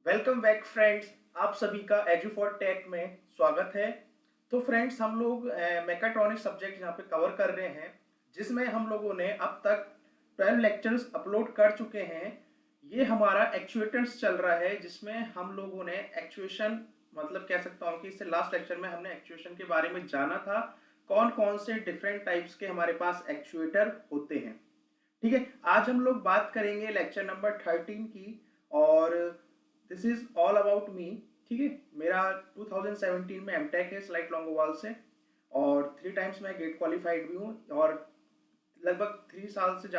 Welcome back friends. आप सभी का एजू फॉर टेक में स्वागत है। तो फ्रेंड्स, हम लोग मैकाट्रॉनिक सब्जेक्ट यहाँ पे कवर कर रहे हैं, जिसमें हम लोगों ने अब तक 12 लेक्चर्स अपलोड कर चुके हैं। ये हमारा एक्चुएटर्स चल रहा है, जिसमें हम लोगों ने एक्चुएशन मतलब कह सकता हूँ कि इससे लास्ट लेक्चर में हमने एक्चुएशन के बारे में जाना था, कौन कौन से डिफरेंट टाइप्स के हमारे पास एक्चुएटर होते हैं। ठीक है, आज हम लोग बात करेंगे लेक्चर नंबर 13 की, और this is all about me. ठीक है, मेरा 2017 में एमटेक है स्लाइट लॉन्गोवाल से, और 3 टाइम्स मैं गेट क्वालिफाइड भी हूँ, और लगभग 3 साल से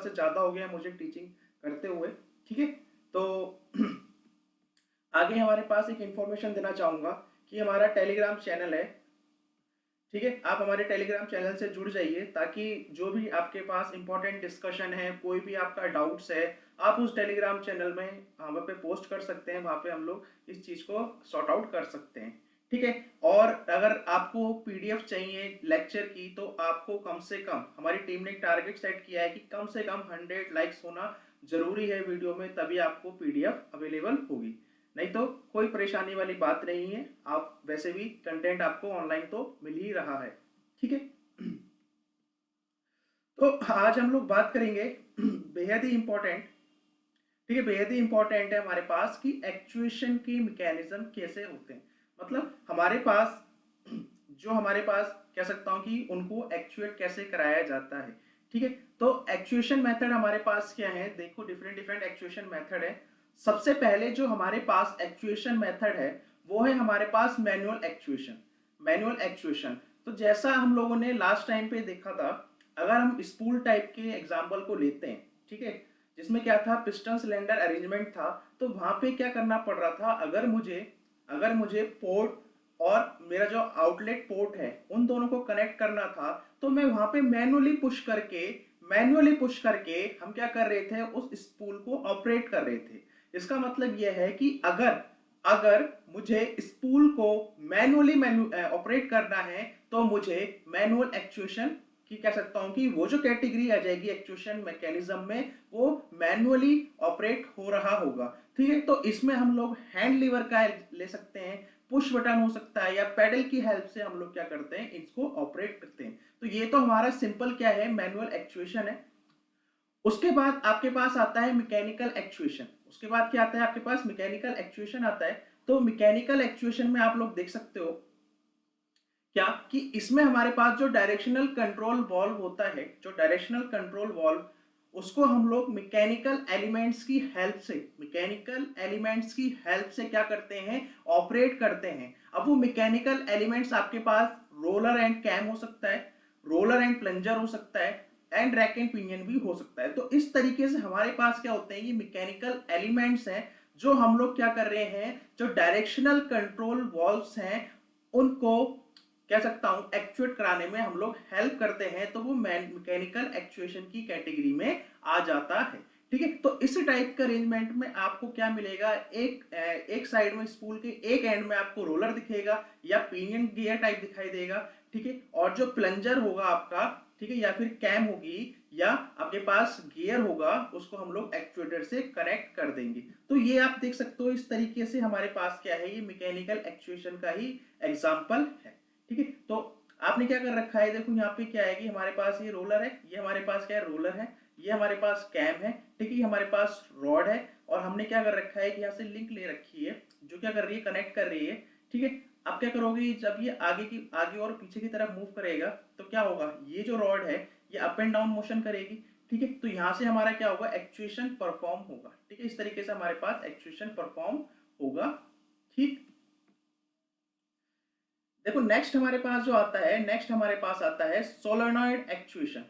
ज़्यादा हो गया है मुझे टीचिंग करते हुए। ठीक है, तो आगे हमारे पास एक इंफॉर्मेशन देना चाहूँगा कि हमारा टेलीग्राम चैनल है। ठीक है, आप हमारे टेलीग्राम चैनल से जुड़ जाइए, ताकि जो भी आपके पास इंपॉर्टेंट डिस्कशन है, कोई भी आपका डाउट्स है, आप उस टेलीग्राम चैनल में वहाँ पे पोस्ट कर सकते हैं। वहाँ पे हम लोग इस चीज़ को सॉर्ट आउट कर सकते हैं। ठीक है, और अगर आपको पीडीएफ चाहिए लेक्चर की, तो आपको कम से कम, हमारी टीम ने एक टारगेट सेट किया है कि कम से कम 100 लाइक्स होना जरूरी है वीडियो में, तभी आपको पीडीएफ अवेलेबल होगी। नहीं तो कोई परेशानी वाली बात नहीं है, आप वैसे भी कंटेंट आपको ऑनलाइन तो मिल ही रहा है। ठीक है, तो आज हम लोग बात करेंगे बेहद ही इंपॉर्टेंट। ठीक है, बेहद ही इंपॉर्टेंट है हमारे पास कि एक्चुएशन की मैकेनिज्म कैसे होते हैं। मतलब हमारे पास जो हमारे पास कह सकता हूं कि उनको एक्चुएट कैसे कराया जाता है। ठीक है, तो एक्चुएशन मेथड हमारे पास क्या है, देखो डिफरेंट डिफरेंट एक्चुएशन मेथड है। सबसे पहले जो हमारे पास एक्चुएशन मेथड है, वो है हमारे पास मैनुअल एक्चुएशन। मैनुअल एक्चुएशन, तो जैसा हम लोगों ने लास्ट टाइम पे देखा था, अगर हम स्पूल टाइप के एग्जाम्पल को लेते हैं, ठीक है, जिसमें क्या था, पिस्टन सिलेंडर अरेंजमेंट था, तो वहां पे क्या करना पड़ रहा था, अगर मुझे पोर्ट और मेरा जो आउटलेट पोर्ट है, उन दोनों को कनेक्ट करना था, तो मैं वहां पे मैन्युअली पुश करके हम क्या कर रहे थे, उस स्पूल को ऑपरेट कर रहे थे। इसका मतलब यह है कि अगर अगर मुझे स्पूल को मैनुअली ऑपरेट करना है, तो मुझे मैनुअल एक्चुएशन कि कह सकता हूं कि वो जो कैटेगरी आ जाएगी एक्चुएशन मैकेनिज्म में, वो मैनुअली ऑपरेट हो रहा होगा। ठीक है, तो इसमें हम लोग हैंड लीवर का ले सकते हैं, पुश बटन हो सकता है, या पैडल की हेल्प से हम लोग क्या करते हैं, इसको ऑपरेट करते हैं। तो ये तो हमारा सिंपल क्या है, मैनुअल एक्चुएशन है। उसके बाद आपके पास आता है मैकेनिकल एक्चुएशन। उसके बाद क्या आता है आपके पास, मैकेनिकल एक्चुएशन आता है। तो मैकेनिकल एक्चुएशन में आप लोग देख सकते हो क्या कि इसमें हमारे पास जो डायरेक्शनल कंट्रोल वॉल्व होता है, जो डायरेक्शनल कंट्रोल वॉल्व, उसको हम लोग मैकेनिकल एलिमेंट्स की हेल्प से क्या करते हैं, ऑपरेट करते हैं। अब वो मैकेनिकल एलिमेंट्स आपके पास रोलर एंड कैम हो सकता है, रोलर एंड प्लंजर हो सकता है, एंड रैक एंड पिनियन भी हो सकता है। तो इस तरीके से हमारे पास क्या होते हैं, ये मैकेनिकल एलिमेंट्स हैं, जो हम लोग क्या कर रहे हैं, जो डायरेक्शनल कंट्रोल वॉल्व्स हैं, उनको कह सकता हूं एक्चुएट कराने में हम लोग हेल्प करते हैं। तो वो मैकेनिकल एक्चुएशन की कैटेगरी में आ जाता है। ठीक है, तो इस टाइप का अरेंजमेंट में आपको क्या मिलेगा, एक साइड में स्पूल के एक एंड में आपको रोलर दिखेगा, या पिनियन गियर टाइप दिखाई देगा। ठीक है, और जो प्लंजर होगा आपका, ठीक है, या फिर कैम होगी, या आपके पास गियर होगा, उसको हम लोग एक्चुएटर से कनेक्ट कर देंगे। तो ये आप देख सकते हो, इस तरीके से हमारे पास क्या है, ये मैकेनिकल एक्चुएशन का ही एग्जाम्पल है। ठीक है, तो आपने क्या कर रखा है, देखो यहाँ पे क्या है कि हमारे पास ये रोलर है, ये हमारे पास क्या है, रोलर है, ये हमारे पास कैम है, ठीक है, ये हमारे पास रॉड है, और हमने क्या कर रखा है कि यहाँ से लिंक ले रखी है, जो क्या कर रही है, कनेक्ट कर रही है। ठीक है, अब क्या करोगे, जब ये आगे और पीछे की तरफ मूव करेगा, तो क्या होगा, ये जो रॉड है, ये अप एंड डाउन मोशन करेगी। ठीक है, तो यहाँ से हमारा क्या होगा, एक्चुएशन परफॉर्म होगा। ठीक है, इस तरीके से हमारे पास एक्चुएशन परफॉर्म होगा। ठीक, देखो नेक्स्ट हमारे पास आता है सोलेनॉइड एक्चुएशन।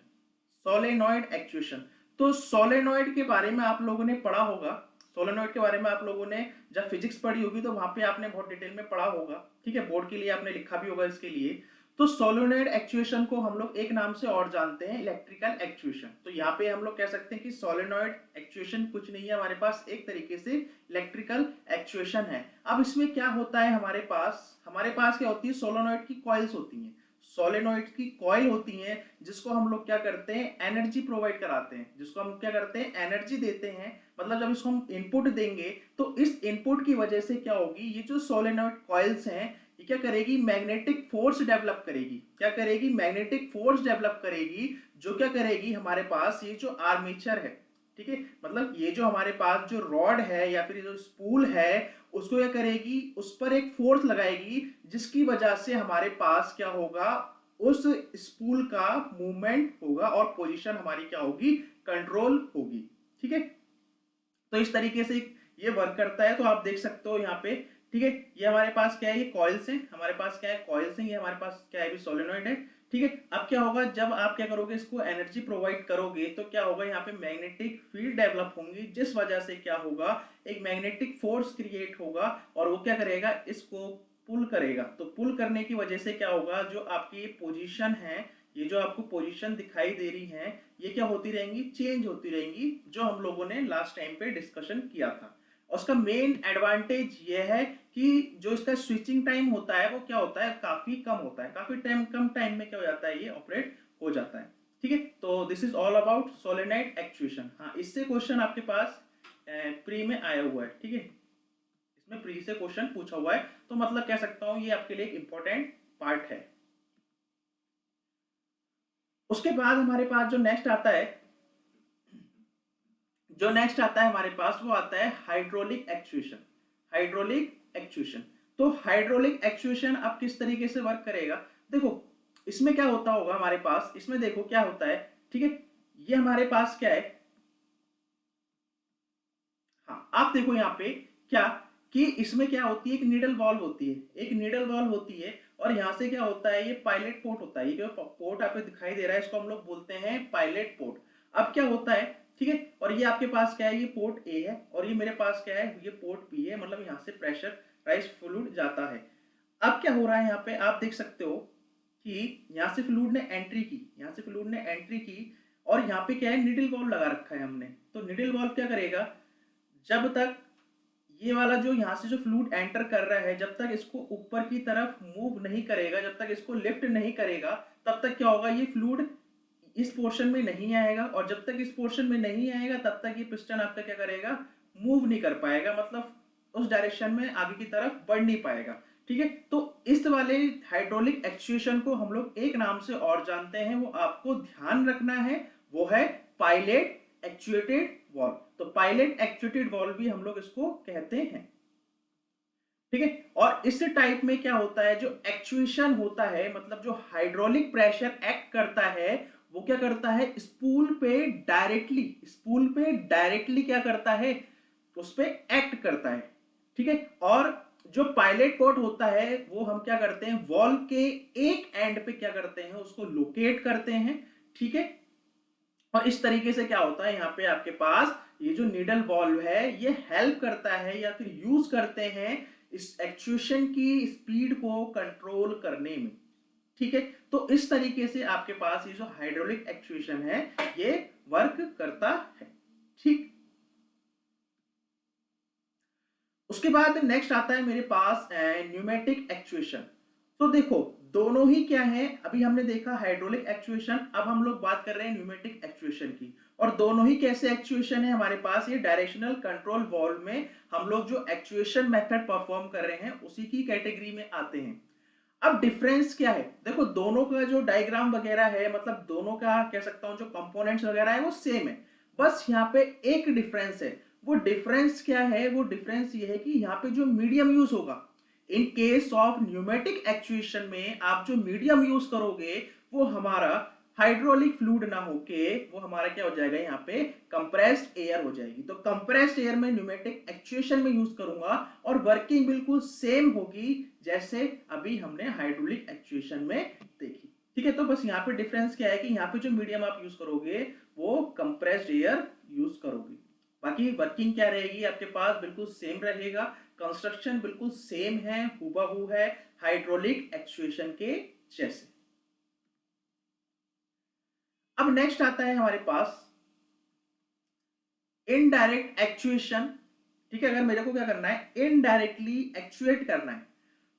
सोलेनॉइड एक्चुएशन, तो सोलेनॉइड के बारे में आप लोगों ने पढ़ा होगा। सोलेनॉइड के बारे में आप लोगों ने जब फिजिक्स पढ़ी होगी, तो वहां पे आपने बहुत डिटेल में पढ़ा होगा। ठीक है, बोर्ड के लिए आपने लिखा भी होगा इसके लिए। तो सोलेनॉइड एक्चुएशन को हम लोग एक नाम से और जानते हैं, इलेक्ट्रिकल एक्चुएशन। तो यहाँ पे हम लोग कह सकते हैं कि सोलेनॉइड एक्चुएशन कुछ नहीं है, हमारे पास एक तरीके से इलेक्ट्रिकल एक्चुएशन है। अब इसमें क्या होता है, हमारे पास क्या होती है, सोलेनॉइड की कॉइल्स होती हैं। सोलेनोइड की कॉइल होती हैं जिसको हम लोग क्या करते हैं, एनर्जी प्रोवाइड कराते हैं, जिसको हम क्या करते हैं, एनर्जी देते हैं। मतलब जब इसको हम इनपुट देंगे तो इस इनपुट की वजह से क्या होगी, ये जो सोलेनोइड कॉइल्स हैं ये क्या करेगी, मैग्नेटिक फोर्स डेवलप करेगी। क्या करेगी, मैग्नेटिक फोर्स डेवलप करेगी, जो क्या करेगी, हमारे पास ये जो आर्मेचर है, ठीक है, मतलब ये जो हमारे पास जो रॉड है या फिर जो स्पूल है उसको क्या करेगी, उस पर एक फोर्स लगाएगी, जिसकी वजह से हमारे पास क्या होगा, उस स्पूल का मूवमेंट होगा और पोजीशन हमारी क्या होगी, कंट्रोल होगी। ठीक है, तो इस तरीके से ये वर्क करता है। तो आप देख सकते हो यहाँ पे, ठीक है, ये हमारे पास क्या है, ये कॉइल्स हैं, हमारे पास क्या है, कॉइल्स हैं, ये हमारे पास क्या है, सोलेनोइड है। ठीक है, अब क्या होगा, जब आप क्या करोगे, इसको एनर्जी प्रोवाइड करोगे तो क्या होगा, यहाँ पे मैग्नेटिक फील्ड डेवलप होंगी, जिस वजह से क्या होगा, एक मैग्नेटिक फोर्स क्रिएट होगा और वो क्या करेगा, इसको पुल करेगा। तो पुल करने की वजह से क्या होगा, जो आपकी पोजीशन है, ये जो आपको पोजीशन दिखाई दे रही है, ये क्या होती रहेंगी, चेंज होती रहेंगी, जो हम लोगों ने लास्ट टाइम पे डिस्कशन किया था। उसका मेन एडवांटेज ये है कि जो इसका स्विचिंग टाइम होता है वो क्या होता है, काफी कम होता है, काफी कम टाइम में क्या हो जाता है, ये ऑपरेट हो जाता है। ठीक है, तो this is all about solenoid actuation. हाँ, इससे क्वेश्चन आपके पास प्री में आया हुआ है। ठीक है, इसमें प्री से क्वेश्चन पूछा हुआ है, तो मतलब कह सकता हूं ये आपके लिए एक इंपॉर्टेंट पार्ट है। उसके बाद हमारे पास जो नेक्स्ट आता है, हमारे पास वो आता है हाइड्रोलिक एक्चुएशन। हाइड्रोलिक एक्चुएशन, तो हाइड्रोलिक एक्चुएशन अब किस तरीके से वर्क करेगा, देखो इसमें क्या होता होगा हमारे पास, इसमें देखो क्या होता है। ठीक है, ये हमारे पास क्या है, हाँ आप देखो यहाँ पे क्या, कि इसमें क्या होती है, एक नीडल वॉल्व होती है, एक नीडल वॉल्व होती है, और यहाँ से क्या होता है, ये पायलट पोर्ट होता है, ये जो पोर्ट आपको दिखाई दे रहा है इसको हम लोग बोलते हैं पायलट पोर्ट। अब क्या होता है, ठीक है, और ये आपके पास क्या है, ये पोर्ट ए है, और ये मेरे पास क्या है, ये पोर्ट बी है, मतलब यहाँ से प्रेशर राइस फ्लूइड जाता है। अब क्या हो रहा है, यहाँ पे आप देख सकते हो कि यहाँ से फ्लूइड ने एंट्री की, यहाँ से फ्लूइड ने एंट्री की, और यहाँ पे क्या है, निडल वॉल्व लगा रखा है हमने। तो निडल वॉल्व क्या करेगा, जब तक ये वाला जो यहाँ से जो फ्लूइड एंटर कर रहा है, जब तक इसको ऊपर की तरफ मूव नहीं करेगा, जब तक इसको लिफ्ट नहीं करेगा, तब तक क्या होगा, ये फ्लूइड इस पोर्शन में नहीं आएगा, और जब तक इस पोर्शन में नहीं आएगा तब तक ये पिस्टन आपका क्या करेगा, मूव नहीं कर पाएगा, मतलब उस डायरेक्शन में आगे की तरफ बढ़ नहीं पाएगा। ठीक है, तो इस वाले हाइड्रोलिक एक्चुएशन को हम लोग एक नाम से और जानते हैं, वो आपको ध्यान रखना है, वो है पायलट एक्चुएटेड वॉल्व। तो पायलट एक्चुएटेड वॉल्व भी हम लोग इसको कहते हैं। ठीक है, और इस टाइप में क्या होता है, जो एक्चुएशन होता है, मतलब जो हाइड्रोलिक प्रेशर एक्ट करता है, वो क्या करता है, स्पूल पे डायरेक्टली क्या करता है, उस पे एक्ट करता है। ठीक है, और जो पायलट पोर्ट होता है वो हम क्या करते हैं, वॉल्व के एक एंड पे क्या करते हैं, उसको लोकेट करते हैं। ठीक है, और इस तरीके से क्या होता है, यहाँ पे आपके पास ये जो नीडल वॉल्व है ये हेल्प करता है या फिर यूज करते हैं इस एक्चुएशन की स्पीड को कंट्रोल करने में। ठीक है, तो इस तरीके से आपके पास ये जो हाइड्रोलिक एक्चुएशन है ये वर्क करता है। ठीक, उसके बाद नेक्स्ट आता है मेरे पास न्यूमेटिक एक्चुएशन। तो देखो दोनों ही क्या है, अभी हमने देखा हाइड्रोलिक एक्चुएशन, अब हम लोग बात कर रहे हैं न्यूमेटिक एक्चुएशन की, और दोनों ही कैसे एक्चुएशन है हमारे पास, ये डायरेक्शनल कंट्रोल वॉल्व में हम लोग जो एक्चुएशन मेथड परफॉर्म कर रहे हैं उसी की कैटेगरी में आते हैं। अब डिफरेंस क्या है, देखो दोनों का जो डायग्राम वगैरह है, मतलब दोनों का कह सकता हूं जो कंपोनेंट्स वगैरह है वो सेम है, बस यहाँ पे एक डिफरेंस है। वो डिफरेंस क्या है, वो डिफरेंस ये है कि यहाँ पे जो मीडियम यूज होगा, in case of pneumatic actuation में आप जो मीडियम यूज करोगे वो हमारा हाइड्रोलिक फ्लूइड ना होके वो हमारा क्या हो जाएगा, यहाँ पे कंप्रेस्ड एयर हो जाएगी। तो कंप्रेस्ड एयर में न्यूमेटिक एक्चुएशन में यूज करूंगा और वर्किंग बिल्कुल सेम होगी जैसे अभी हमने हाइड्रोलिक एक्चुएशन में देखी। ठीक है, तो बस यहाँ पे डिफरेंस क्या है कि यहाँ पे जो मीडियम आप यूज करोगे वो कंप्रेस्ड एयर यूज करोगे, बाकी वर्किंग क्या रहेगी आपके पास, बिल्कुल सेम रहेगा, कंस्ट्रक्शन बिल्कुल सेम है, हूबहू है हाइड्रोलिक एक्चुएशन के जैसे। अब नेक्स्ट आता है हमारे पास इनडायरेक्ट एक्चुएशन। ठीक है, अगर मेरे को क्या करना है, इनडायरेक्टली एक्चुएट करना है,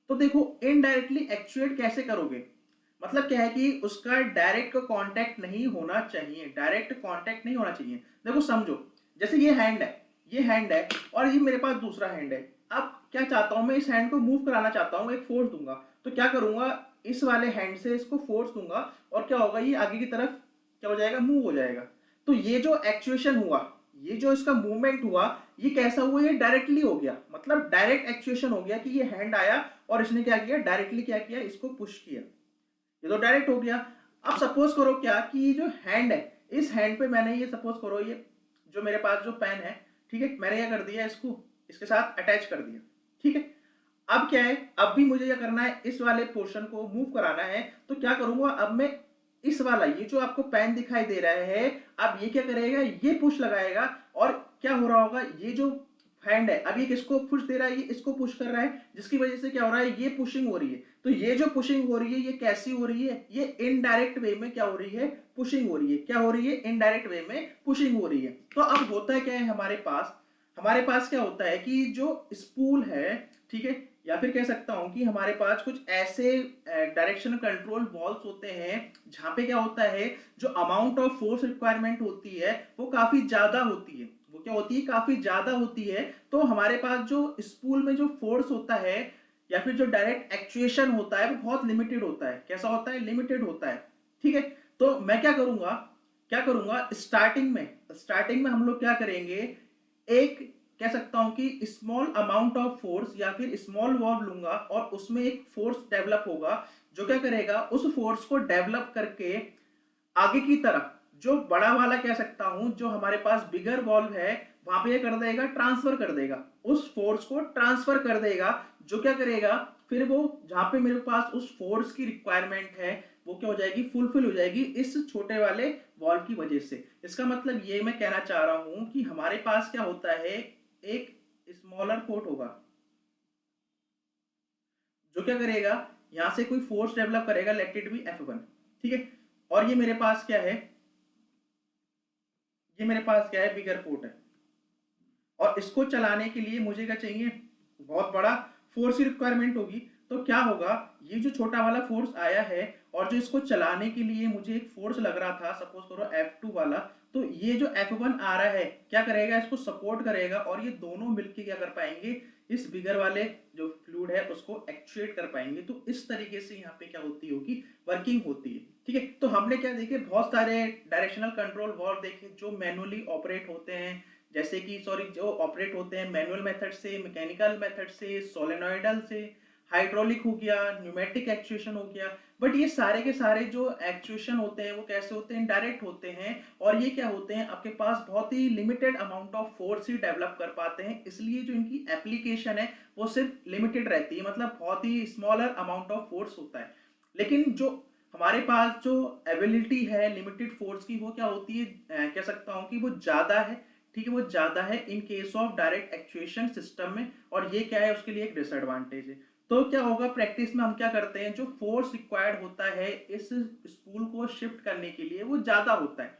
तो देखो इनडायरेक्टली एक्चुएट कैसे करोगे, मतलब क्या है कि उसका डायरेक्ट कांटेक्ट नहीं होना चाहिए, डायरेक्ट कांटेक्ट नहीं होना चाहिए। देखो समझो, जैसे ये हैंड है, ये हैंड है और ये मेरे पास दूसरा हैंड है। अब क्या चाहता हूं मैं, इस हैंड को मूव कराना चाहता हूं, एक फोर्स दूंगा। तो क्या करूंगा, इस वाले हैंड से इसको फोर्स दूंगा और क्या होगा, ये आगे की तरफ क्या हो जाएगा, मूव हो जाएगा। तो ये जो एक्चुएशन हुआ, ये जो इसका मूवमेंट हुआ, ये कैसा हुआ, ये डायरेक्टली हो गया, मतलब डायरेक्ट एक्चुएशन हो गया कि ये हैंड आया और इसने क्या किया, डायरेक्टली क्या किया, इसको पुश किया। ये तो डायरेक्ट हो गया। अब सपोज करो क्या कि ये जो हैंड है, इस हैंड पे मैंने ये सपोज करो, ये जो मेरे पास जो पेन है, ठीक है, मैंने क्या कर दिया, इसको इसके साथ अटैच कर दिया। ठीक है, अब क्या है, अब भी मुझे क्या करना है, इस वाले पोर्शन को मूव कराना है। तो क्या करूंगा, अब मैं इस वाला, ये जो आपको पेन दिखाई दे रहा है, अब ये क्या करेगा, ये पुश लगाएगा और क्या हो रहा होगा, ये जो हैंड है, अब ये किसको पुश दे रहा है, ये इसको पुश कर रहा है, जिसकी वजह से क्या हो रहा है, ये पुशिंग हो रही है। तो ये जो पुशिंग हो रही है, ये कैसी हो रही है, ये इनडायरेक्ट वे में क्या हो रही है, पुशिंग हो रही है। क्या हो रही है, इनडायरेक्ट वे में पुशिंग हो रही है। तो अब होता है क्या है, हमारे पास क्या होता है कि जो स्पूल है, ठीक है, या फिर कह सकता हूं कि हमारे पास कुछ ऐसे डायरेक्शन कंट्रोल वॉल्स होते हैं जहां पे क्या होता है, जो अमाउंट ऑफ फोर्स रिक्वायरमेंट होती है वो काफी ज्यादा होती है। वो क्या होती है, काफी ज्यादा होती है। तो हमारे पास जो स्पूल में जो फोर्स होता है या फिर जो डायरेक्ट एक्चुएशन होता है वो बहुत लिमिटेड होता है। कैसा होता है, लिमिटेड होता है। ठीक है, तो मैं क्या करूंगा स्टार्टिंग में हम लोग क्या करेंगे, एक कह सकता हूं कि स्मॉल अमाउंट ऑफ फोर्स या फिर स्मॉल वॉल्व लूंगा और उसमें एक फोर्स डेवलप होगा, जो क्या करेगा, उस फोर्स को डेवलप करके आगे की तरफ जो बड़ा वाला कह सकता हूं, जो हमारे पास बिगर वॉल्व है, वहां पे कर देगा, ट्रांसफर कर देगा, उस फोर्स को ट्रांसफर कर देगा। जो क्या करेगा, फिर वो जहां पे मेरे पास उस फोर्स की रिक्वायरमेंट है, वो क्या हो जाएगी, फुलफिल हो जाएगी इस छोटे वाले वॉल्व की वजह से। इसका मतलब ये मैं कहना चाह रहा हूं कि हमारे पास क्या होता है, एक स्मॉलर कोट होगा जो क्या करेगा, यहां से कोई फोर्स डेवलप करेगा, लेट इट बी F1। ठीक है, और ये मेरे पास क्या है, ये मेरे पास क्या है, बिगर कोट है। और इसको चलाने के लिए मुझे क्या चाहिए, बहुत बड़ा फोर्स की रिक्वायरमेंट होगी। तो क्या होगा, ये जो छोटा वाला फोर्स आया है और जो इसको चलाने के लिए मुझे एक फोर्स लग रहा था, सपोज करो F2 वाला, तो ये जो F1 आ रहा है क्या करेगा, इसको सपोर्ट करेगा और ये दोनों मिलके क्या कर पाएंगे, इस बिगर वाले जो फ्लूइड है उसको एक्चुएट कर पाएंगे। तो इस तरीके से यहाँ पे क्या होती होगी, वर्किंग होती है। ठीक है, तो हमने क्या देखे, बहुत सारे डायरेक्शनल कंट्रोल वॉल्व देखे जो मैनुअली ऑपरेट होते हैं, जैसे कि सॉरी जो ऑपरेट होते हैं मैनुअल मेथड से, मैकेनिकल मेथड से, सोलेनोइडल से, हाइड्रोलिक हो गया, न्यूमेटिक एक्चुएशन हो गया। बट ये सारे के सारे जो एक्चुएशन होते हैं वो कैसे होते हैं, डायरेक्ट होते हैं। और ये क्या होते हैं, आपके पास बहुत ही लिमिटेड अमाउंट ऑफ फोर्स ही डेवलप कर पाते हैं, इसलिए जो इनकी एप्लीकेशन है वो सिर्फ लिमिटेड रहती है, मतलब बहुत ही स्मॉलर अमाउंट ऑफ फोर्स होता है। लेकिन जो हमारे पास जो एबिलिटी है लिमिटेड फोर्स की, वो क्या होती है, कह सकता हूँ कि वो ज्यादा है। ठीक है, वो ज्यादा है in case of direct actuation system में, और ये क्या है, उसके लिए एक डिसएडवांटेज है। तो क्या होगा, प्रैक्टिस में हम क्या करते हैं, जो फोर्स रिक्वायर्ड होता है इस स्पूल को शिफ्ट करने के लिए वो ज्यादा होता है।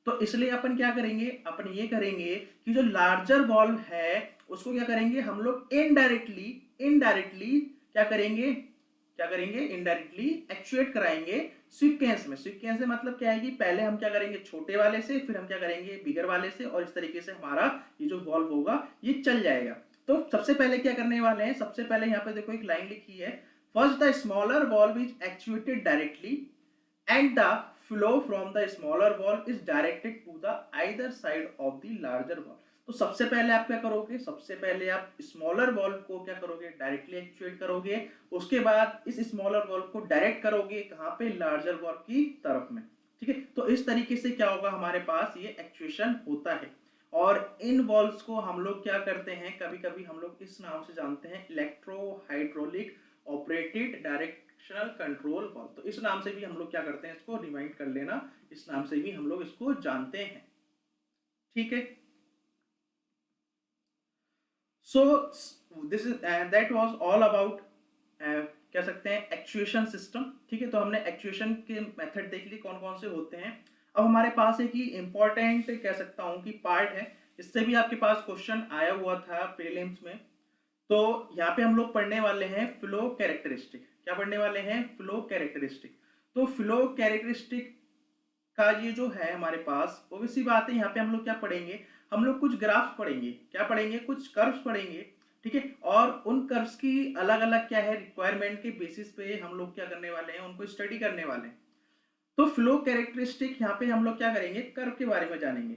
तो इसलिए अपन क्या करेंगे, अपन ये करेंगे कि जो लार्जर वॉल्व है उसको क्या करेंगे, हम लोग इनडायरेक्टली इनडायरेक्टली क्या करेंगे इनडायरेक्टली एक्चुएट कराएंगे सीक्वेंस में। सीक्वेंस में मतलब क्या है कि पहले हम क्या करेंगे, छोटे वाले से, फिर हम क्या करेंगे, बिगर वाले से, और इस तरीके से हमारा ये जो वॉल्व होगा ये चल जाएगा। तो सबसे पहले क्या करने वाले हैं, सबसे पहले यहाँ पे देखो एक लाइन लिखी है, first the smaller valve is actuated directly and the flow from the smaller valve is directed to the either side of the larger valve। तो सबसे पहले आप क्या करोगे, सबसे पहले आप स्मॉलर वॉल्व को क्या करोगे, डायरेक्टली एक्चुएट करोगे। उसके बाद इस स्मॉलर वॉल्व को डायरेक्ट करोगे कहाँ पे, लार्जर वॉल्व की तरफ में। ठीक है, तो इस तरीके से क्या होगा, हमारे पास ये एक्चुएशन होता है। और इन वॉल्व्स को हम लोग क्या करते हैं, कभी कभी हम लोग इस नाम से जानते हैं, electro hydraulic operated directional control valve. तो इस नाम से भी हम लोग क्या करते हैं, इसको रिमाइंड कर लेना, इस नाम से भी हम लोग इसको जानते हैं। ठीक है, so this is that was all about कह सकते हैं एक्चुएशन सिस्टम। ठीक है, तो हमने एक्चुएशन के मेथड देख ली कौन कौन से होते हैं। अब हमारे पास एक ही इंपॉर्टेंट कह सकता हूं कि पार्ट है, इससे भी आपके पास क्वेश्चन आया हुआ था प्रीलिम्स में। तो यहाँ पे हम लोग पढ़ने वाले हैं फ्लो कैरेक्टरिस्टिक। क्या पढ़ने वाले हैं, फ्लो कैरेक्टरिस्टिक। तो फ्लो कैरेक्टरिस्टिक का ये जो है हमारे पास, obvious सी बात है, यहाँ पे हम लोग क्या पढ़ेंगे, हम लोग कुछ ग्राफ्स पढ़ेंगे, क्या पढ़ेंगे, कुछ कर्व्स पढ़ेंगे, ठीक है। और उन कर्व्स की अलग अलग क्या है रिक्वायरमेंट के बेसिस पे हम लोग क्या करने वाले हैं, उनको स्टडी करने वाले हैं। तो फ्लो कैरेक्टरिस्टिक यहाँ पे हम लोग क्या करेंगे, कर्व के बारे में जानेंगे।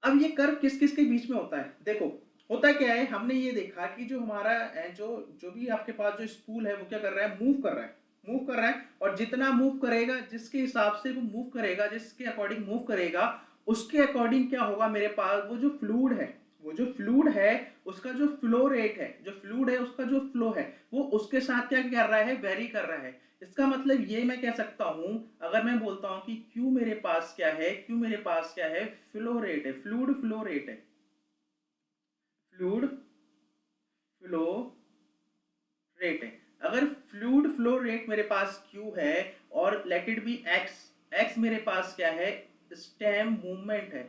अब ये कर्व किस किस के बीच में होता है, देखो होता क्या है, हमने ये देखा कि जो हमारा जो जो भी आपके पास जो स्पूल है वो क्या कर रहा है, मूव कर रहा है, मूव कर रहा है। और जितना मूव करेगा, जिसके हिसाब से वो मूव करेगा, जिसके अकॉर्डिंग मूव करेगा, उसके अकॉर्डिंग क्या होगा मेरे पास, वो जो फ्लूइड है, वो जो फ्लूइड है उसका जो फ्लो रेट है, जो फ्लूइड है उसका जो फ्लो है, वो उसके साथ क्या कर रहा है, वेरी कर रहा है। इसका मतलब ये मैं कह सकता हूं, अगर मैं बोलता हूं कि क्यू मेरे पास क्या है, क्यू मेरे पास क्या है, फ्लो रेट है, फ्लूइड फ्लो रेट है, फ्लूइड फ्लो रेट है। अगर फ्लूइड फ्लो रेट मेरे पास क्यू है और let it be x, x मेरे पास क्या है, स्टेम मूवमेंट है,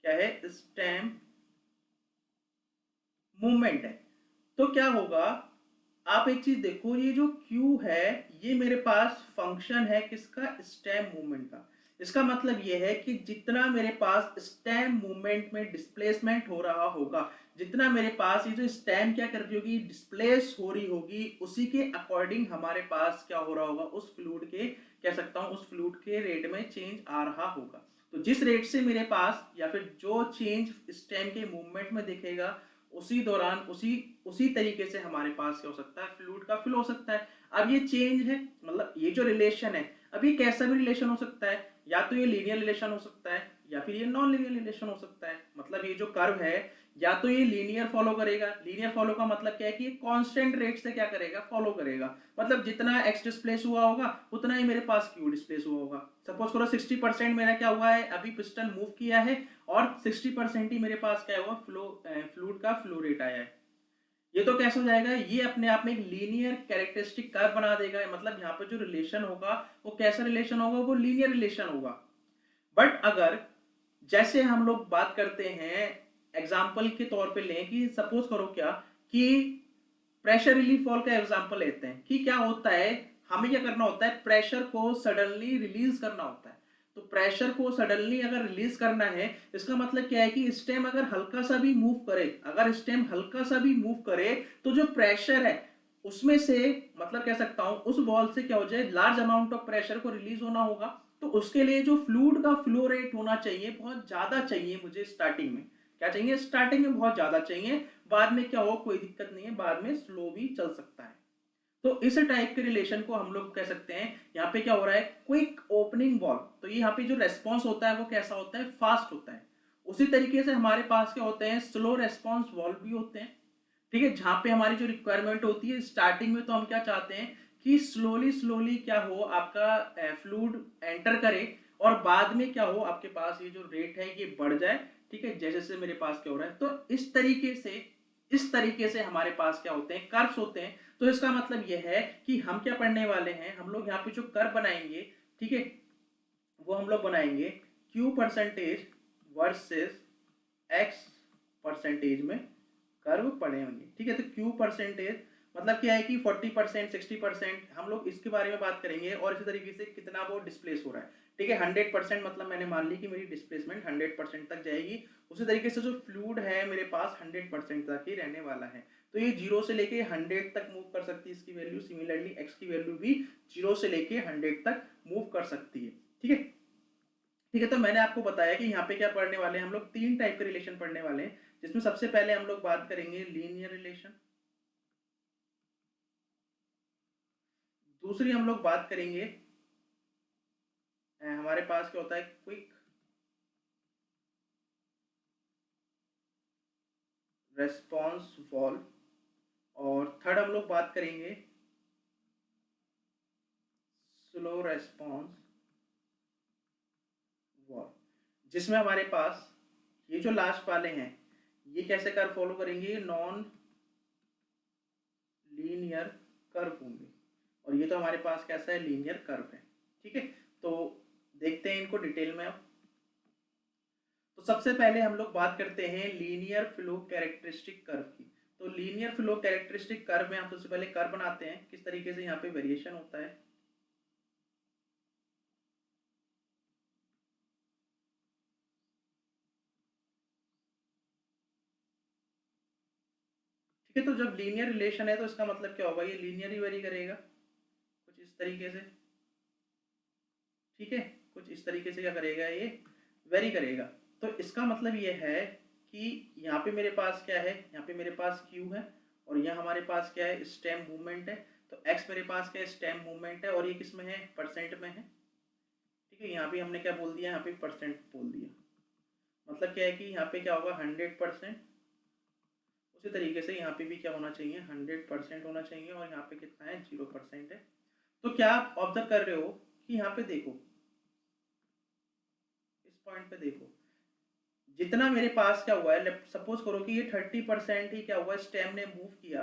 क्या है, स्टेम मूवमेंट है। तो क्या होगा, आप एक चीज देखो, ये जो Q है ये मेरे पास फंक्शन है किसका, स्टेम मूवमेंट का। इसका मतलब ये है कि जितना मेरे पास स्टेम मूवमेंट में डिस्प्लेसमेंट हो रहा होगा, जितना मेरे पास ये जो स्टेम क्या कर रही होगी, डिस्प्लेस हो रही होगी, उसी के अकॉर्डिंग हमारे पास क्या हो रहा होगा, उस फ्लूइड के, कह सकता हूं उस फ्लूइड के रेट में चेंज आ रहा होगा। तो जिस रेट से मेरे पास, या फिर जो चेंज स्टेम के मूवमेंट में दिखेगा, उसी दौरान उसी उसी तरीके से हमारे पास क्या हो सकता है, फ्लूइड का फ्लो हो सकता है। अब ये चेंज है, मतलब ये जो रिलेशन है, अब ये कैसा भी रिलेशन हो सकता है, या तो ये लीनियर रिलेशन हो सकता है, या फिर ये नॉन लीनियर रिलेशन हो सकता है। मतलब ये जो कर्व है, या तो ये लीनियर फॉलो करेगा, लीनियर फॉलो का मतलब क्या है कि ये कांस्टेंट रेट से क्या करेगा, फॉलो करेगा। मतलब जितना एक्स डिस्प्लेस हुआ होगा उतना ही मेरे पास क्यू डिस्प्लेस हुआ होगा। सपोज करो 60% मेरा क्या हुआ है, अभी पिस्टन मूव किया है, और 60% ही मेरे पास क्या हुआ, फ्लूइड का फ्लो रेट आया है। ये तो कैसे हो जाएगा, ये अपने आप में एक लीनियर कैरेक्टरिस्टिक कर्व बना देगा। मतलब यहाँ पे जो रिलेशन होगा वो कैसा रिलेशन होगा, वो लीनियर रिलेशन होगा। बट अगर जैसे हम लोग बात करते हैं, एग्जाम्पल के तौर पे लें कि सपोज करो क्या, कि प्रेशर रिलीफ वॉल्व का एग्जांपल लेते हैं, कि क्या होता है, हमें क्या करना होता है, प्रेशर को सडनली रिलीज करना होता है। तो प्रेशर को सडनली अगर रिलीज करना है, इसका मतलब क्या है कि स्टेम अगर हल्का सा भी मूव करे, अगर स्टेम हल्का सा भी मूव करे, तो जो प्रेशर है उसमें से, मतलब कह सकता हूं उस बॉल से क्या हो जाए, लार्ज अमाउंट ऑफ प्रेशर को रिलीज होना होगा। तो उसके लिए जो फ्लूइड का फ्लो रेट होना चाहिए, बहुत ज्यादा चाहिए मुझे स्टार्टिंग में, क्या चाहिए, स्टार्टिंग में बहुत ज्यादा चाहिए। बाद में क्या हो, कोई दिक्कत नहीं है, बाद में स्लो भी चल सकता है। तो इस टाइप के रिलेशन को हम लोग कह सकते हैं, यहाँ पे क्या हो रहा है, क्विक ओपनिंग बॉल। तो ये यहाँ पे जो रेस्पॉन्स होता है वो कैसा होता है, फास्ट होता है। उसी तरीके से हमारे पास क्या होते हैं, स्लो रेस्पॉन्स बॉल भी होते हैं, ठीक है। जहां पे हमारी जो रिक्वायरमेंट होती है स्टार्टिंग में, तो हम क्या चाहते हैं कि स्लोली स्लोली क्या हो, आपका फ्लूइड एंटर करे, और बाद में क्या हो, आपके पास ये जो रेट है ये बढ़ जाए, ठीक है, जैसे जैसे मेरे पास क्या हो रहा है। तो इस तरीके से हमारे पास क्या होते हैं, कर्व्स होते हैं। तो इसका मतलब यह है कि हम क्या पढ़ने वाले हैं, हम लोग यहाँ पे जो कर्व बनाएंगे, ठीक है, वो हम लोग बनाएंगे Q percentage versus x percentage में कर्व पड़े होंगे, ठीक है। तो क्यू परसेंटेज मतलब क्या है कि 40% 60% हम लोग इसके बारे में बात करेंगे, और इसी तरीके से कितना वो डिस्प्लेस हो रहा है, ठीक है। 100% मतलब मैंने मान ली कि मेरी डिस्प्लेसमेंट 100% तक जाएगी। उसी तरीके से जो फ्लूइड है मेरे पास 100% तक ही रहने वाला है। तो ये 0 से लेके 100 तक मूव कर सकती है इसकी वैल्यू। सिमिलरली एक्स की वैल्यू भी 0 से लेके 100 तक मूव कर सकती है, ठीक है। ठीक है, तो मैंने आपको बताया कि यहाँ पे क्या पढ़ने वाले हैं, हम लोग तीन टाइप के रिलेशन पढ़ने वाले हैं, जिसमें सबसे पहले हम लोग बात करेंगे लीनियर रिलेशन, दूसरी हम लोग बात करेंगे हमारे पास क्या होता है, क्विक रेस्पॉन्स वॉल्व, और थर्ड हम लोग बात करेंगे स्लो रेस्पॉन्स वॉल्व, जिसमें हमारे पास ये जो लास्ट वाले हैं ये कैसे कर्व फॉलो करेंगे, नॉन लीनियर कर्व होंगे। और ये तो हमारे पास कैसा है, लीनियर कर्व है, ठीक है। तो देखते हैं इनको डिटेल में अब। तो सबसे पहले हम लोग बात करते हैं लीनियर फ्लो कैरेक्टरिस्टिक कर्व की। तो लीनियर फ्लो कैरेक्टरिस्टिक कर्व में हम सबसे पहले कर्व बनाते हैं, किस तरीके से यहाँ पे वेरिएशन होता है। ठीक है, तो जब लीनियर रिलेशन है तो इसका मतलब क्या होगा, ये लीनियर ही वेरी करेगा कुछ इस तरीके से। ठीक है, कुछ इस तरीके से क्या करेगा, ये वेरी करेगा। तो इसका मतलब ये है कि यहाँ पे मेरे पास क्या है, यहाँ पे मेरे पास क्यू है और यहाँ हमारे पास क्या है, स्टेम मूवमेंट है। तो एक्स मेरे पास क्या है, स्टेम मूवमेंट है और ये किस में है, परसेंट में है। ठीक है, यहाँ पे हमने क्या बोल दिया, यहाँ पे परसेंट बोल दिया। मतलब क्या है कि यहाँ पे क्या होगा, 100%। उसी तरीके से यहाँ पे भी क्या होना चाहिए, 100% होना चाहिए और यहाँ पे कितना है, 0% है। तो क्या आप ऑब्जर्व कर रहे हो कि यहाँ पे देखो, इस पॉइंट पे देखो, जितना मेरे पास क्या हुआ है, सपोज करो कि ये 30% ही क्या हुआ, स्टेम ने मूव किया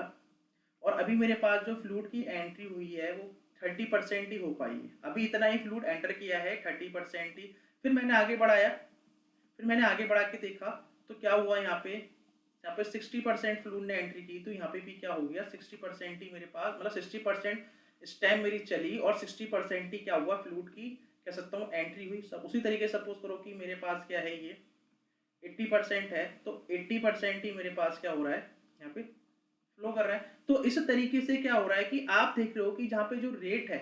और अभी मेरे पास जो फ्लूइड की एंट्री हुई है वो 30% ही हो पाई है। अभी इतना ही फ्लूइड एंटर किया है, 30% ही। फिर मैंने आगे बढ़ाया, फिर मैंने आगे बढ़ा के देखा तो क्या हुआ, यहाँ पे 60% फ्लूइड ने एंट्री की, तो यहाँ पे भी क्या हो गया, 60% ही मेरे पास, मतलब 60% स्टेम मेरी चली और 60% ही क्या हुआ, फ्लूइड की कह सकता हूँ एंट्री हुई। सब उसी तरीके से सपोज करो कि मेरे पास क्या है, ये 80% है, तो 80% ही मेरे पास क्या हो रहा है, यहाँ पे फ्लो कर रहा है। तो इस तरीके से क्या हो रहा है कि आप देख रहे हो कि जहाँ पे जो रेट है,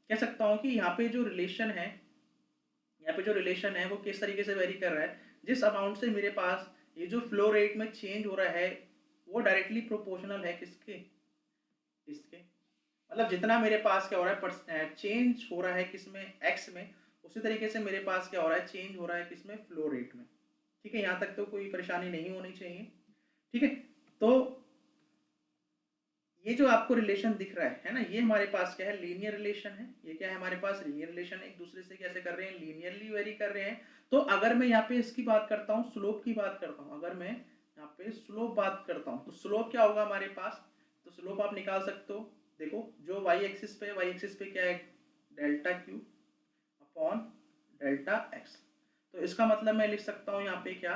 कह सकता हूँ कि यहाँ पे जो रिलेशन है, यहाँ पे जो रिलेशन है वो किस तरीके से वेरी कर रहा है। जिस अमाउंट से मेरे पास ये जो फ्लो रेट में चेंज हो रहा है वो डायरेक्टली प्रोपोर्शनल है किसके, इसके। मतलब जितना मेरे पास क्या हो रहा है, चेंज हो रहा है किसमें, एक्स में, उसी तरीके से मेरे पास क्या हो रहा है, चेंज हो रहा है किसमें, फ्लो रेट में। ठीक है, यहाँ तक तो कोई परेशानी नहीं होनी चाहिए। ठीक है, तो ये जो आपको रिलेशन दिख रहा है ना, ये हमारे पास क्या है, लीनियर रिलेशन है। ये क्या है, हमारे पास लीनियर रिलेशन है। एक दूसरे से कैसे कर रहे हैं, लीनियरली वेरी कर रहे हैं। तो अगर मैं यहाँ पे इसकी बात करता हूँ, स्लोप की बात करता हूँ, अगर मैं यहाँ पे स्लोप बात करता हूँ तो स्लोप क्या होगा हमारे पास, तो स्लोप आप निकाल सकते हो। देखो जो वाई एक्सिस पे, वाई एक्सिस पे क्या है, delta Q upon delta x. तो इसका मतलब मैं लिख सकता हूँ यहाँ पे क्या,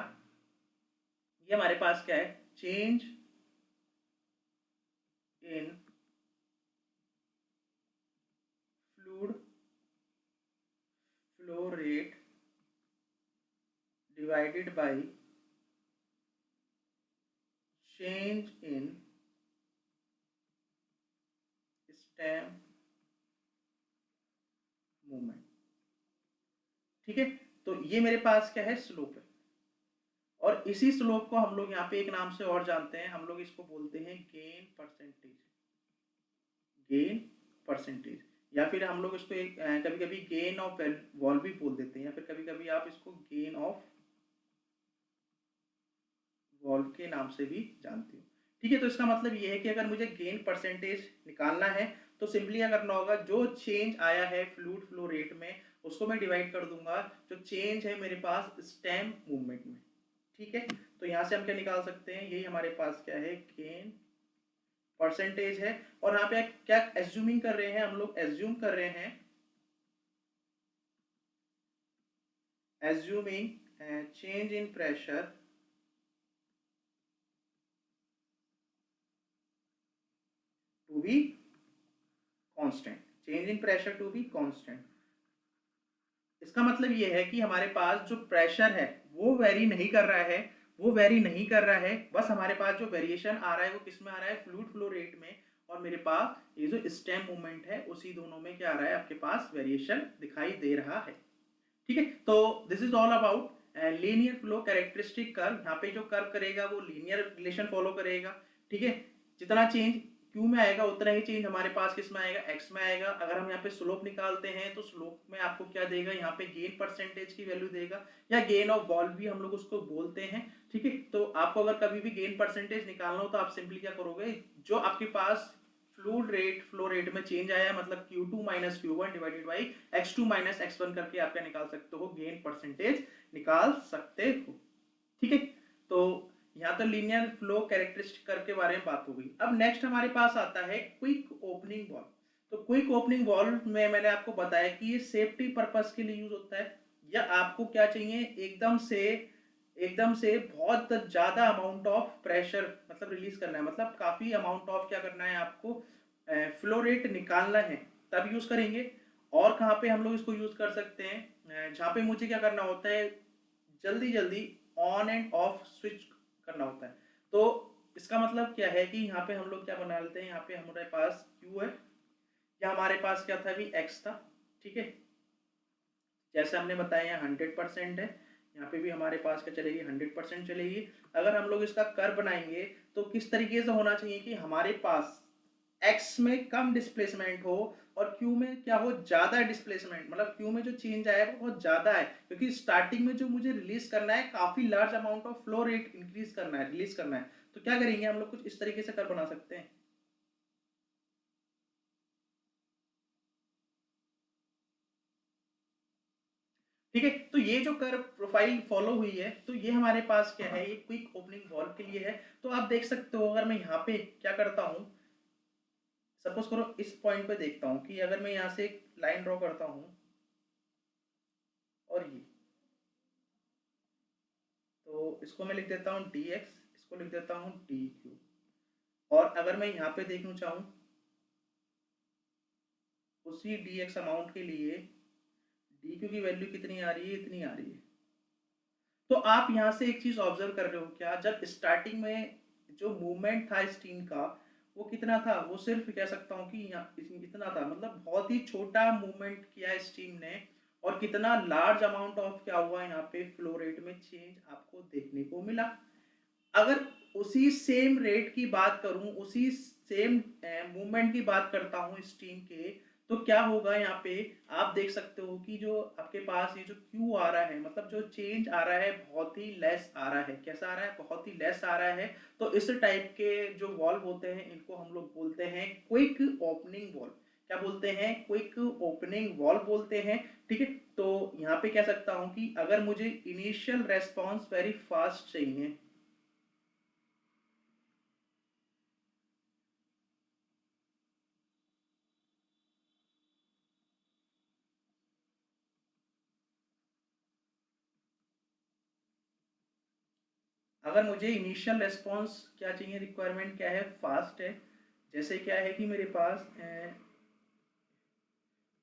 ये हमारे पास क्या है, change in fluid flow rate divided by change in stem movement। ठीक है, तो ये मेरे पास क्या है, स्लोप है। और इसी स्लोप को हम लोग यहाँ पे एक नाम से और जानते हैं, हम लोग इसको बोलते हैं गेन परसेंटेज। गेन परसेंटेज, या फिर हम लोग इसको एक कभी कभी गेन ऑफ वॉल भी बोल देते हैं, या फिर कभी कभी आप इसको गेन ऑफ वॉल्व के नाम से भी जानते हो। ठीक है, तो इसका मतलब ये है कि अगर मुझे गेन परसेंटेज निकालना है तो सिंपली क्या करना होगा, जो चेंज आया है फ्लूइड फ्लो रेट में उसको मैं डिवाइड कर दूंगा जो चेंज है मेरे पास स्टेम मूवमेंट में। ठीक है, तो यहाँ से हम क्या निकाल सकते हैं, यही हमारे पास क्या है, गेन परसेंटेज है। और यहाँ पे क्या एज्यूमिंग कर रहे हैं, हम लोग एज्यूम कर रहे हैं, assuming change in pressure to be constant, change in pressure to be constant. इसका मतलब ये है कि हमारे पास जो प्रेशर है वो वेरी नहीं कर रहा है, वो वेरी नहीं कर रहा है, बस हमारे पास जो वेरिएशन आ रहा है वो किस में आ रहा है, फ्लूइड फ्लो रेट में। और मेरे पास ये जो स्टेम मूवमेंट है उसी दोनों में क्या आ रहा है, आपके पास वेरिएशन दिखाई दे रहा है। ठीक है, तो this is all about linear flow characteristic curve. यहाँ पे जो कर्व करेगा वो लीनियर रिलेशन फॉलो करेगा। ठीक है, जितना चेंज क्यू में आएगा उतना ही चेंज हमारे पास किस में आएगा, एक्स में आएगा। अगर हम यहाँ पे स्लोप निकालते हैं तो स्लोप में आपको क्या देगा, यहाँ पे गेन परसेंटेज की वैल्यू देगा, या गेन ऑफ वॉल्व भी हम लोग उसको बोलते हैं। ठीक है, तो आपको अगर कभी भी गेन परसेंटेज निकालना हो तो आप सिंपली क्या करोगे, जो आपके पास फ्लूइड रेट फ्लो रेट में चेंज आया है, मतलब Q2 minus Q1 divided by X2 minus X1 करके आप क्या निकाल सकते हो, गेन परसेंटेज निकाल सकते हो। ठीक है, तो यहाँ तो लीनियर फ्लो कैरेक्टरिस्टिक कर्व के बारे में बात हो गई। अब नेक्स्ट हमारे पास आता है क्विक ओपनिंग वॉल्व। तो क्विक ओपनिंग वॉल्व में मैंने आपको बताया कि ये सेफ्टी पर्पस के लिए यूज होता है, या आपको क्या चाहिए, एकदम से एकदम से बहुत ज़्यादा अमाउंट ऑफ प्रेशर मतलब रिलीज करना है, मतलब काफ़ी अमाउंट ऑफ क्या करना है आपको, फ्लो रेट निकालना है, तब यूज़ करेंगे। और कहाँ पे हम लोग इसको यूज़ कर सकते हैं, जहाँ पे मुझे क्या करना होता है, जल्दी जल्दी ऑन एंड ऑफ स्विच करना होता है। तो इसका मतलब क्या है कि यहाँ पे हम लोग क्या बना लेते हैं, यहाँ पे हमारे पास क्यू है, या हमारे पास क्या था अभी एक्स था, ठीक है। जैसे हमने बताया यहाँ 100% है, यहाँ पे भी हमारे पास क्या चलेगी, 100% चलेगी। अगर हम लोग इसका कर्व बनाएंगे तो किस तरीके से होना चाहिए कि हमारे पास एक्स में कम डिस्प्लेसमेंट हो और क्यू में क्या हो, ज़्यादा डिस्प्लेसमेंट, मतलब क्यू में जो चेंज आया है वो बहुत ज़्यादा है, क्योंकि स्टार्टिंग में जो मुझे रिलीज करना है काफ़ी large amount of flow rate increase करना है, रिलीज करना है। तो क्या करेंगे हम लोग, कुछ इस तरीके से कर्व बना सकते हैं, ठीक है। तो ये जो कर्व प्रोफाइल फॉलो हुई है, तो ये हमारे पास क्या है, ये क्विक ओपनिंग वॉल्व के लिए है। तो आप देख सकते हो, अगर मैं यहाँ पे क्या करता हूँ, सपोज करो इस पॉइंट पे देखता हूँ कि अगर मैं यहाँ से एक लाइन ड्रॉ करता हूँ और ये, तो इसको मैं लिख देता हूँ डी एक्स, इसको लिख देता हूँ डी क्यू। और अगर मैं यहाँ पे देखना चाहूँ उसी डी एक्स अमाउंट के लिए डी क्यू की वैल्यू कितनी आ रही है, इतनी आ रही है। तो आप यहाँ से एक चीज ऑब्जर्व कर रहे हो क्या, जब स्टार्टिंग में जो मूवमेंट था स्टीम का, वो कितना था, वो सिर्फ कह सकता हूँ कि यहाँ इतना था, मतलब बहुत ही छोटा मूवमेंट किया स्टीम ने, और कितना लार्ज अमाउंट ऑफ क्या हुआ यहाँ पे फ्लो रेट में चेंज आपको देखने को मिला। अगर उसी सेम रेट की बात करूं, उसी सेम मूवमेंट की बात करता हूं स्टीम के, तो क्या होगा यहाँ पे, आप देख सकते हो कि जो आपके पास ये जो क्यू आ रहा है, मतलब जो चेंज आ रहा है बहुत ही लेस आ रहा है। कैसा आ रहा है, बहुत ही लेस आ रहा है। तो इस टाइप के जो वॉल्व होते हैं इनको हम लोग बोलते हैं क्विक ओपनिंग वॉल्व। क्या बोलते हैं, क्विक ओपनिंग वॉल्व बोलते हैं, ठीक है। तो यहाँ पे कह सकता हूँ कि अगर मुझे इनिशियल रेस्पॉन्स वेरी फास्ट चाहिए, अगर मुझे इनिशियल रेस्पॉन्स क्या चाहिए, रिक्वायरमेंट क्या है, फास्ट है, जैसे क्या है कि मेरे पास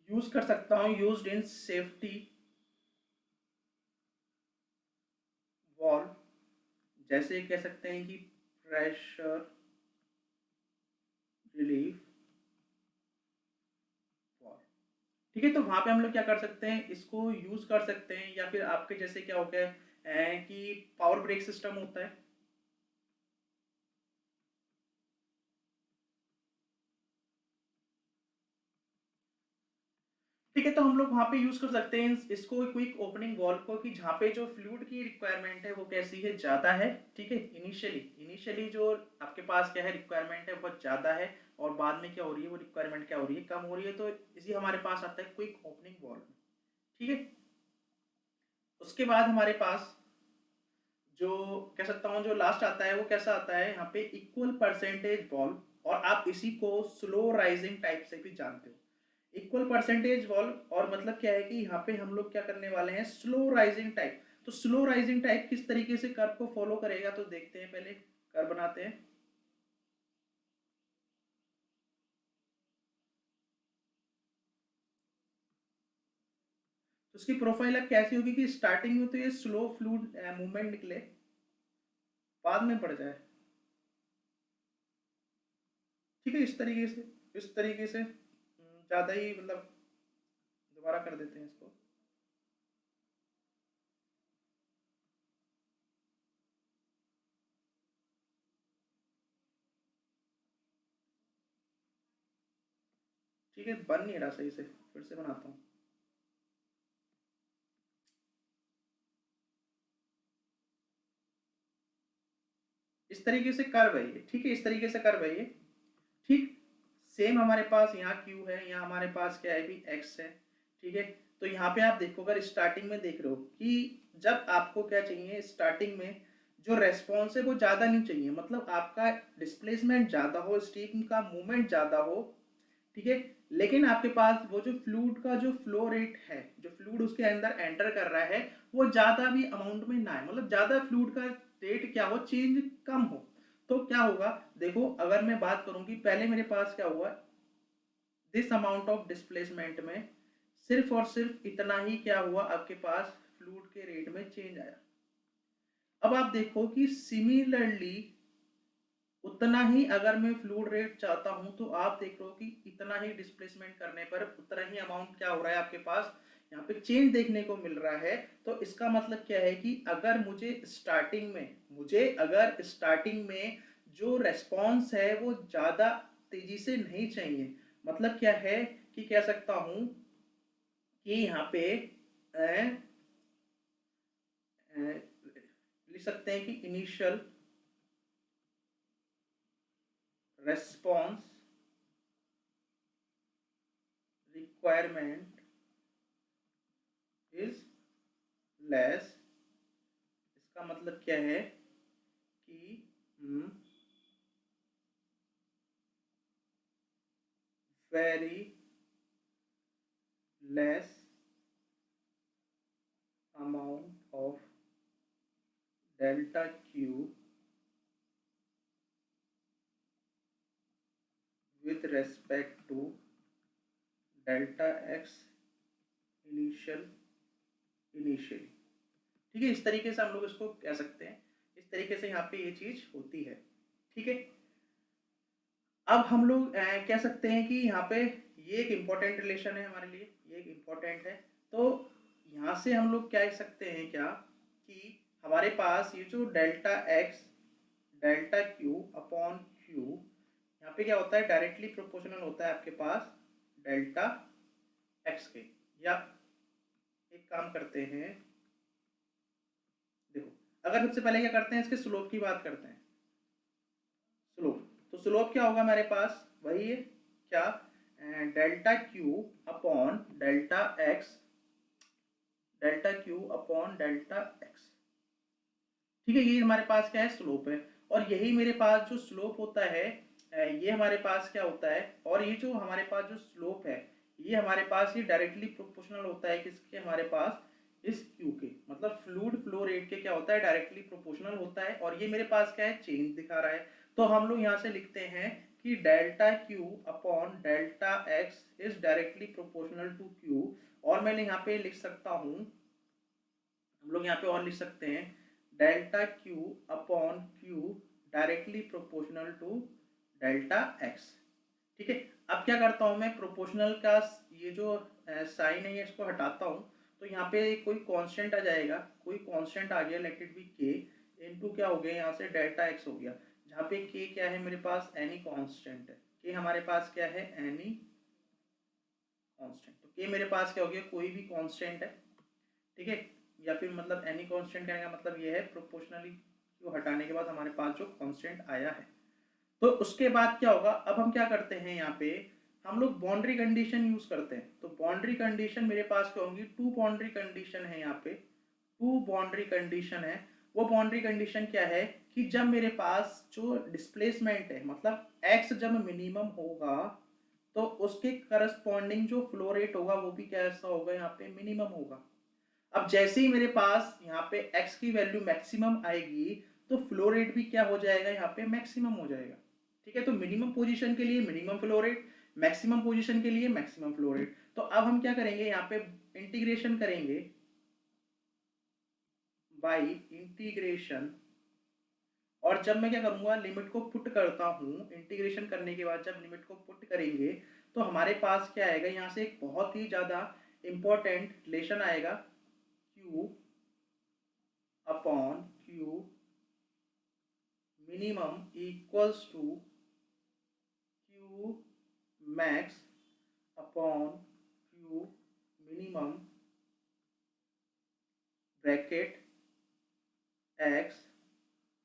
यूज कर सकता हूँ यूज्ड इन सेफ्टी वॉल्व, जैसे कह सकते हैं कि प्रेशर रिलीफ वॉल्व, ठीक है। तो वहां पे हम लोग क्या कर सकते हैं, इसको यूज कर सकते हैं, या फिर आपके जैसे क्या हो गया कि पावर ब्रेक सिस्टम होता है, ठीक है। तो हम लोग वहाँ पे यूज कर सकते हैं इसको क्विक ओपनिंग वॉल्व को, कि जहाँ पे जो फ्लूइड की रिक्वायरमेंट है वो कैसी है, ज़्यादा है, ठीक है। इनिशियली इनिशियली जो आपके पास क्या है रिक्वायरमेंट है बहुत ज़्यादा है, और बाद में क्या हो रही है, वो रिक्वायरमेंट क्या हो रही है, कम हो रही है। तो इसी हमारे पास आता है क्विक ओपनिंग वॉल्व, ठीक है। उसके बाद हमारे पास जो कह सकता हूँ जो लास्ट आता है वो कैसा आता है, यहाँ पे इक्वल परसेंटेज वॉल्व, और आप इसी को स्लो राइजिंग टाइप से भी जानते हो, इक्वल परसेंटेज वॉल्व। और मतलब क्या है कि यहाँ पे हम लोग क्या करने वाले हैं, स्लो राइजिंग टाइप। तो स्लो राइजिंग टाइप किस तरीके से कर्व को फॉलो करेगा, तो देखते हैं, पहले कर्व बनाते हैं। तो उसकी प्रोफाइल अब कैसी होगी कि स्टार्टिंग में तो ये स्लो फ्लूइड मूवमेंट निकले, बाद में बढ़ जाए, ठीक है। इस तरीके से, इस तरीके से ज़्यादा ही मतलब, दोबारा कर देते हैं इसको, ठीक है। बन नहीं रहा सही से, फिर से बनाता हूँ। इस तरीके से कर्व है ये, ठीक है, इस तरीके से कर्व है ये, ठीक। सेम हमारे पास यहाँ क्यू है, यहाँ हमारे पास क्या है भी एक्स है, ठीक है। तो यहाँ पे आप देखो, अगर स्टार्टिंग में देख रहे हो कि जब आपको क्या चाहिए स्टार्टिंग में, जो रेस्पॉन्स है वो ज़्यादा नहीं चाहिए, मतलब आपका डिस्प्लेसमेंट ज़्यादा हो, स्टीम का मूवमेंट ज़्यादा हो, ठीक है। लेकिन आपके पास वो जो फ्लूइड का जो फ्लो रेट है, जो फ्लूइड उसके अंदर एंटर कर रहा है, वो ज़्यादा भी अमाउंट में ना है, मतलब ज़्यादा फ्लूइड का रेट क्या हो, चेंज कम हो। तो क्या होगा, देखो अगर मैं बात करूँ कि पहले मेरे पास क्या हुआ, दिस अमाउंट ऑफ डिस्प्लेसमेंट में सिर्फ और सिर्फ इतना ही क्या हुआ, आपके पास फ्लूइड के रेट में चेंज आया। अब आप देखो कि सिमिलरली उतना ही अगर मैं फ्लूइड रेट चाहता हूं, तो आप देख लो कि इतना ही डिस्प्लेसमेंट करने पर उतना ही अमाउंट क्या हो रहा है आपके पास, यहाँ पे चेंज देखने को मिल रहा है। तो इसका मतलब क्या है कि अगर मुझे स्टार्टिंग में जो रेस्पॉन्स है वो ज़्यादा तेजी से नहीं चाहिए, मतलब क्या है कि कह सकता हूं कि यहाँ पे लिख सकते हैं कि initial response requirement is less. इसका मतलब क्या है कि very less amount of delta Q with respect to delta x initially. ठीक है, इस तरीके से हम लोग इसको कह सकते हैं, इस तरीके से यहाँ पे ये चीज होती है। ठीक है, अब हम लोग कह सकते हैं कि यहाँ पे ये एक इम्पोर्टेंट रिलेशन है हमारे लिए, ये एक इम्पोर्टेंट है। तो यहाँ से हम लोग कह सकते हैं क्या कि हमारे पास ये जो delta x delta Q upon Q, यहाँ पे क्या होता है, डायरेक्टली प्रोपोर्शनल होता है आपके पास डेल्टा एक्स के। या एक काम करते हैं, देखो अगर सबसे पहले क्या करते हैं, इसके स्लोप की बात करते हैं। स्लोप, तो स्लोप क्या होगा हमारे पास, वही है क्या, delta Q upon delta Q upon delta X. ठीक है, ये हमारे पास क्या है, स्लोप है। और यही मेरे पास जो स्लोप होता है, ये हमारे पास क्या होता है, और ये जो हमारे पास जो स्लोप है, ये हमारे पास ये डायरेक्टली प्रोपोर्शनल होता है किसके, हमारे पास इस क्यू के, मतलब फ्लूइड फ्लो रेट के क्या होता है, डायरेक्टली प्रोपोर्शनल होता है। और ये मेरे पास क्या है, चेंज दिखा रहा है। तो हम लोग यहाँ से लिखते हैं कि delta Q upon delta X is directly proportional to Q. और मैंने यहाँ पे लिख सकता हूँ, हम लोग यहाँ पे और लिख सकते हैं delta Q upon Q directly proportional to delta X. ठीक है, अब क्या करता हूँ मैं, प्रोपोर्शनल का ये जो साइन है, इसको हटाता हूँ। तो यहाँ पे कोई कांस्टेंट आ जाएगा, कोई कांस्टेंट आ गया, लेट इट बी के इनटू क्या हो गया, यहाँ से डेल्टा एक्स हो गया, जहाँ पे के क्या है मेरे पास, एनी कांस्टेंट है। के हमारे पास क्या है, एनी कांस्टेंट। तो के मेरे पास क्या हो गया, कोई भी कांस्टेंट है। ठीक है, या फिर मतलब एनी कांस्टेंट कहने का मतलब ये है प्रोपोर्शनली को हटाने के बाद हमारे पास जो कांस्टेंट आया है। तो उसके बाद क्या होगा, अब हम क्या करते हैं, यहाँ पे हम लोग बाउंड्री कंडीशन यूज करते हैं। तो बाउंड्री कंडीशन मेरे पास क्या होंगी, टू बाउंड्री कंडीशन है, यहाँ पे टू बाउंड्री कंडीशन है। वो बाउंड्री कंडीशन क्या है कि जब मेरे पास जो डिस्प्लेसमेंट है, मतलब एक्स जब मिनिमम होगा, तो उसके करस्पॉन्डिंग जो फ्लो रेट होगा वो भी कैसा होगा, यहाँ पे मिनिमम होगा। अब जैसे ही मेरे पास यहाँ पे x की वैल्यू मैक्सिमम आएगी, तो फ्लो रेट भी क्या हो जाएगा, यहाँ पे मैक्सिमम हो जाएगा। ठीक है, तो मिनिमम पोजीशन के लिए minimum flow rate, maximum position के लिए मैक्सिमम फ्लो रेट। तो अब हम क्या करेंगे, यहाँ पे इंटीग्रेशन करेंगे बाय इंटीग्रेशन। और जब मैं क्या करूंगा, लिमिट को पुट करता हूँ, इंटीग्रेशन करने के बाद जब लिमिट को पुट करेंगे, तो हमारे पास क्या आएगा, यहाँ से एक बहुत ही ज्यादा इंपॉर्टेंट रिलेशन आएगा, Q upon Q minimum equals to Q max upon Q minimum bracket x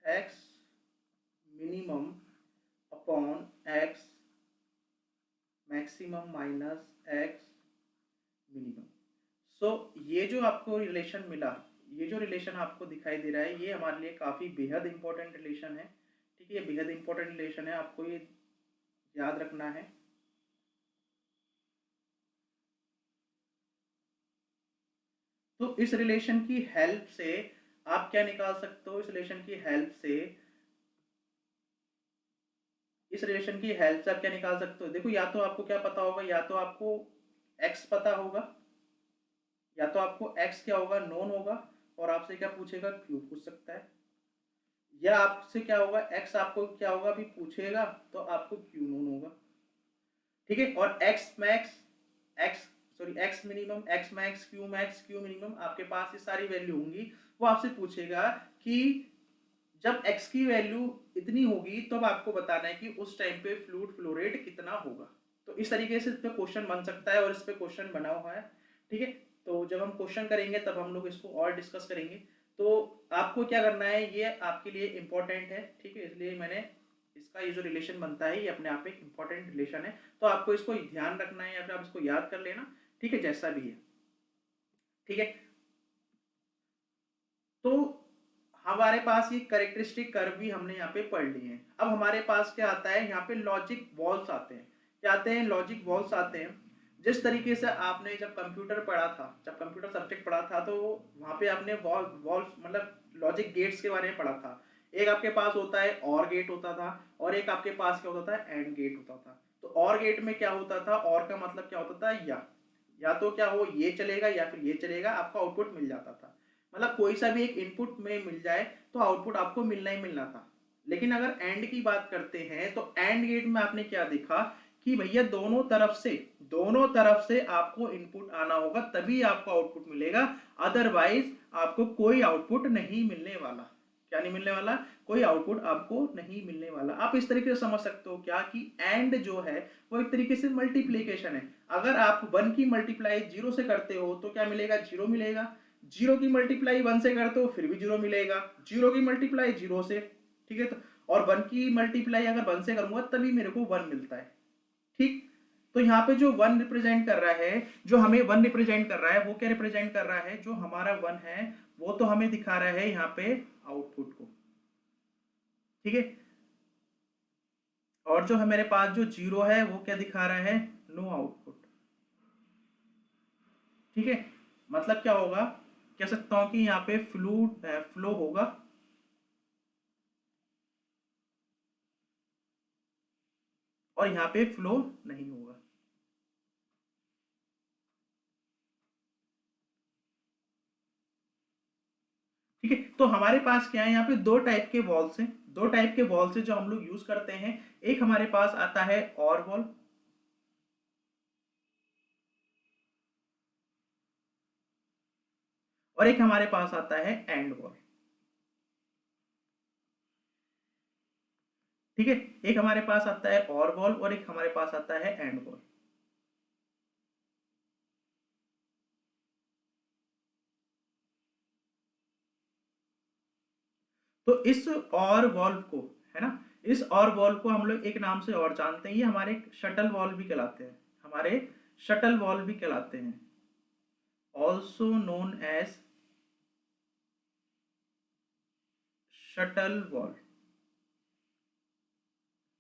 x minimum upon x maximum minus x minimum। सो ये जो आपको रिलेशन मिला, ये जो रिलेशन आपको दिखाई दे रहा है, ये हमारे लिए काफ़ी बेहद इंपॉर्टेंट रिलेशन है। ठीक है, ये बेहद इंपॉर्टेंट रिलेशन है, आपको ये याद रखना है। तो इस रिलेशन की हेल्प से आप क्या निकाल सकते हो, इस रिलेशन की हेल्प से, इस रिलेशन की हेल्प से आप क्या निकाल सकते हो, देखो या तो आपको क्या पता होगा, या तो आपको x पता होगा, या तो आपको x क्या होगा, नोन होगा, और आपसे क्या पूछेगा, q पूछ सकता है, या आपसे क्या होगा, x आपको क्या होगा अभी पूछेगा, तो आपको q नोन होगा, ठीक है। और x max, x sorry x minimum, x max, q minimum, आपके पास ये सारी वैल्यू होंगी। वो आपसे पूछेगा कि जब x की वैल्यू इतनी होगी तब आपको बताना है कि उस टाइम पे फ्लूइड फ्लो रेट कितना होगा। तो इस तरीके से इस पे क्वेश्चन बन सकता है, और इस पे क्वेश्चन बना हुआ है, ठीक है। तो जब हम क्वेश्चन करेंगे तब हम लोग इसको और डिस्कस करेंगे। तो आपको क्या करना है, ये आपके लिए इम्पोर्टेंट है, ठीक है, इसलिए मैंने इसका ये जो रिलेशन बनता है ये अपने आप एक इम्पोर्टेंट रिलेशन है, तो आपको इसको ध्यान रखना है या फिर आप इसको याद कर लेना, ठीक है, जैसा भी है, ठीक है। तो हमारे पास ये कैरेक्टरिस्टिक कर्व भी हमने यहाँ पे पढ़ लिए हैं। अब हमारे पास क्या आता है, यहाँ पे लॉजिक वॉल्स आते हैं। क्या आते हैं, लॉजिक वॉल्स आते हैं। जिस तरीके से आपने जब कंप्यूटर पढ़ा था, जब कंप्यूटर सब्जेक्ट पढ़ा था, तो वहाँ पे आपने वॉल्स मतलब लॉजिक गेट्स के बारे में पढ़ा था। एक आपके पास होता है और गेट होता था, और एक आपके पास क्या होता था, एंड गेट होता था। तो और गेट में क्या होता था, और का मतलब क्या होता था, या तो क्या हो ये चलेगा या फिर ये चलेगा, आपको आउटपुट मिल जाता था। मतलब कोई सा भी एक इनपुट में मिल जाए तो आउटपुट आपको मिलना ही मिलना था। लेकिन अगर एंड की बात करते हैं तो एंड गेट में आपने क्या देखा कि भैया दोनों तरफ से आपको इनपुट आना होगा, तभी आपको आउटपुट मिलेगा, अदरवाइज आपको कोई आउटपुट नहीं मिलने वाला। क्या नहीं मिलने वाला, कोई आउटपुट आपको नहीं मिलने वाला। आप इस तरीके से समझ सकते हो क्या कि एंड जो है वो एक तरीके से मल्टीप्लीकेशन है। अगर आप 1 की मल्टीप्लाई 0 से करते हो तो क्या मिलेगा, 0 मिलेगा। 0 की मल्टीप्लाई 1 से करते हो फिर भी 0 मिलेगा। 0 की मल्टीप्लाई 0 से, ठीक है, तो और 1 की मल्टीप्लाई अगर 1 से करूंगा तभी मेरे को 1 मिलता है, ठीक। तो यहाँ पे जो 1 रिप्रेजेंट कर रहा है, जो हमें 1 रिप्रेजेंट कर रहा है, वो क्या रिप्रेजेंट कर रहा है, जो हमारा 1 है वो तो हमें दिखा रहा है यहाँ पे आउटपुट को, ठीक है। और जो है मेरे पास जो 0 है वो क्या दिखा रहा है, नो आउटपुट, ठीक है। मतलब क्या होगा, कह सकता हूं कि यहाँ पे फ्लो होगा, और यहाँ पे फ्लो नहीं होगा, ठीक है। तो हमारे पास क्या है, यहाँ पे दो टाइप के वॉल्स हैं, दो टाइप के वॉल्स हैं जो हम लोग यूज करते हैं। एक हमारे पास आता है और वॉल, और एक हमारे पास आता है एंड वॉल, ठीक है। एक हमारे पास आता है और वॉल और एक हमारे पास आता है एंड वॉल। तो इस और वॉल्व को, है ना, इस और वॉल्व को हम लोग एक नाम से और जानते हैं, ये हमारे शटल वॉल्व भी कहलाते हैं, हमारे शटल वॉल्व भी कहलाते हैं, also known as shuttle valve.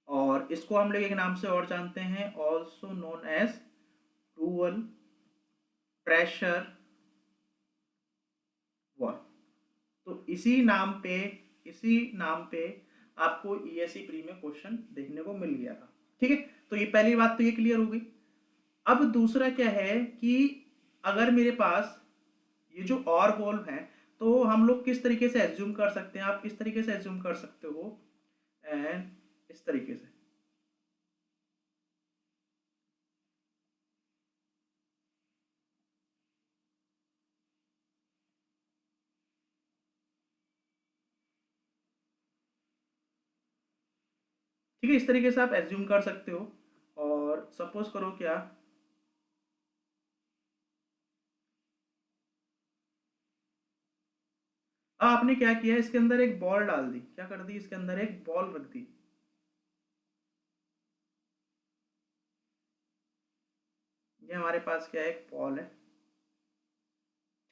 और इसको हम लोग एक नाम से और जानते हैं, also known as dual pressure valve. तो इसी नाम पे आपको ईएसई प्री में क्वेश्चन देखने को मिल गया था, ठीक है। तो ये पहली बात तो ये क्लियर हो गई। अब दूसरा क्या है कि अगर मेरे पास ये जो और वॉल्व है, तो हम लोग किस तरीके से एज्यूम कर सकते हैं, आप किस तरीके से एज्यूम कर सकते हो, एंड इस तरीके से, ठीक है, इस तरीके से आप एज्यूम कर सकते हो। और सपोज करो क्या, आपने क्या किया, इसके अंदर एक बॉल डाल दी, क्या कर दी, इसके अंदर एक बॉल रख दी, ये हमारे पास क्या है, एक बॉल है,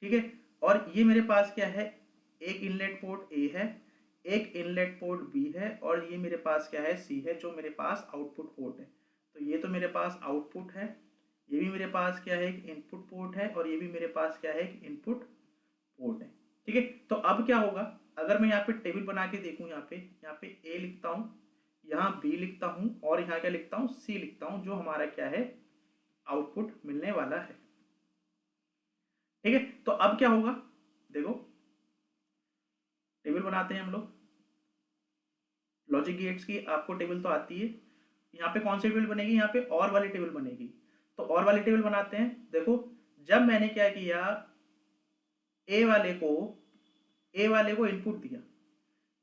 ठीक है। और ये मेरे पास क्या है, एक इनलेट पोर्ट ए है, एक इनलेट पोर्ट बी है, और ये मेरे पास क्या है, सी है, जो मेरे पास आउटपुट पोर्ट है। तो ये तो मेरे पास आउटपुट है, ये भी मेरे पास क्या है, एक इनपुट पोर्ट है, और ये भी मेरे पास क्या है, एक इनपुट पोर्ट है। ठीक है, तो अब क्या होगा, अगर मैं यहाँ पे टेबल बना के देखूँ, यहाँ पे ए लिखता हूँ, यहाँ बी लिखता हूँ और यहाँ क्या लिखता हूँ, सी लिखता हूँ, जो हमारा क्या है, आउटपुट मिलने वाला है। ठीक है, तो अब क्या होगा, देखो टेबल बनाते हैं हम लोग, लॉजिक गेट्स की आपको टेबल तो आती है। यहाँ पे कौन सी टेबल बनेगी, यहाँ पे और वाली टेबल बनेगी। तो और वाली टेबल बनाते हैं। देखो, जब मैंने क्या किया, ए वाले को ए वाले को इनपुट दिया,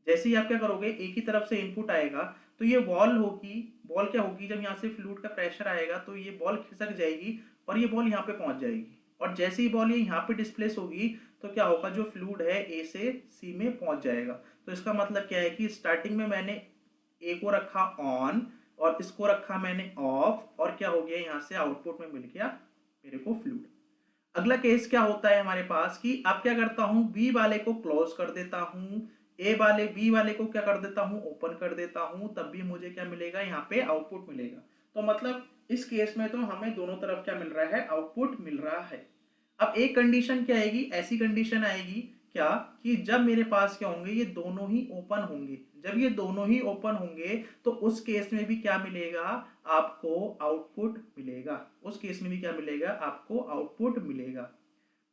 जैसे ही आप क्या करोगे, एक ही तरफ से इनपुट आएगा, तो ये बॉल होगी, बॉल क्या होगी, जब यहाँ से फ्लूइड का प्रेशर आएगा तो ये बॉल खिसक जाएगी और ये बॉल यहाँ पे पहुंच जाएगी। और जैसे ही बॉल ये यहाँ पे डिस्प्लेस होगी तो क्या होगा, जो फ्लूइड है ए से सी में पहुंच जाएगा। तो इसका मतलब क्या है कि स्टार्टिंग में मैंने ए को रखा ऑन और इसको रखा मैंने ऑफ, और क्या हो गया, यहाँ से आउटपुट में मिल गया मेरे को फ्लूइड। अगला केस क्या होता है हमारे पास कि अब क्या करता हूं, बी वाले को क्लोज कर देता हूं, बी वाले को क्या कर देता हूं, ओपन कर देता हूं, तब भी मुझे क्या मिलेगा, यहाँ पे आउटपुट मिलेगा। तो मतलब इस केस में तो हमें दोनों तरफ क्या मिल रहा है, आउटपुट मिल रहा है। अब एक कंडीशन क्या आएगी, ऐसी कंडीशन आएगी क्या, कि जब मेरे पास क्या होंगे, ये दोनों ही ओपन होंगे। जब ये दोनों ही ओपन होंगे तो उस केस में भी क्या मिलेगा, आपको आउटपुट मिलेगा। उस केस में भी क्या मिलेगा, आपको आउटपुट मिलेगा।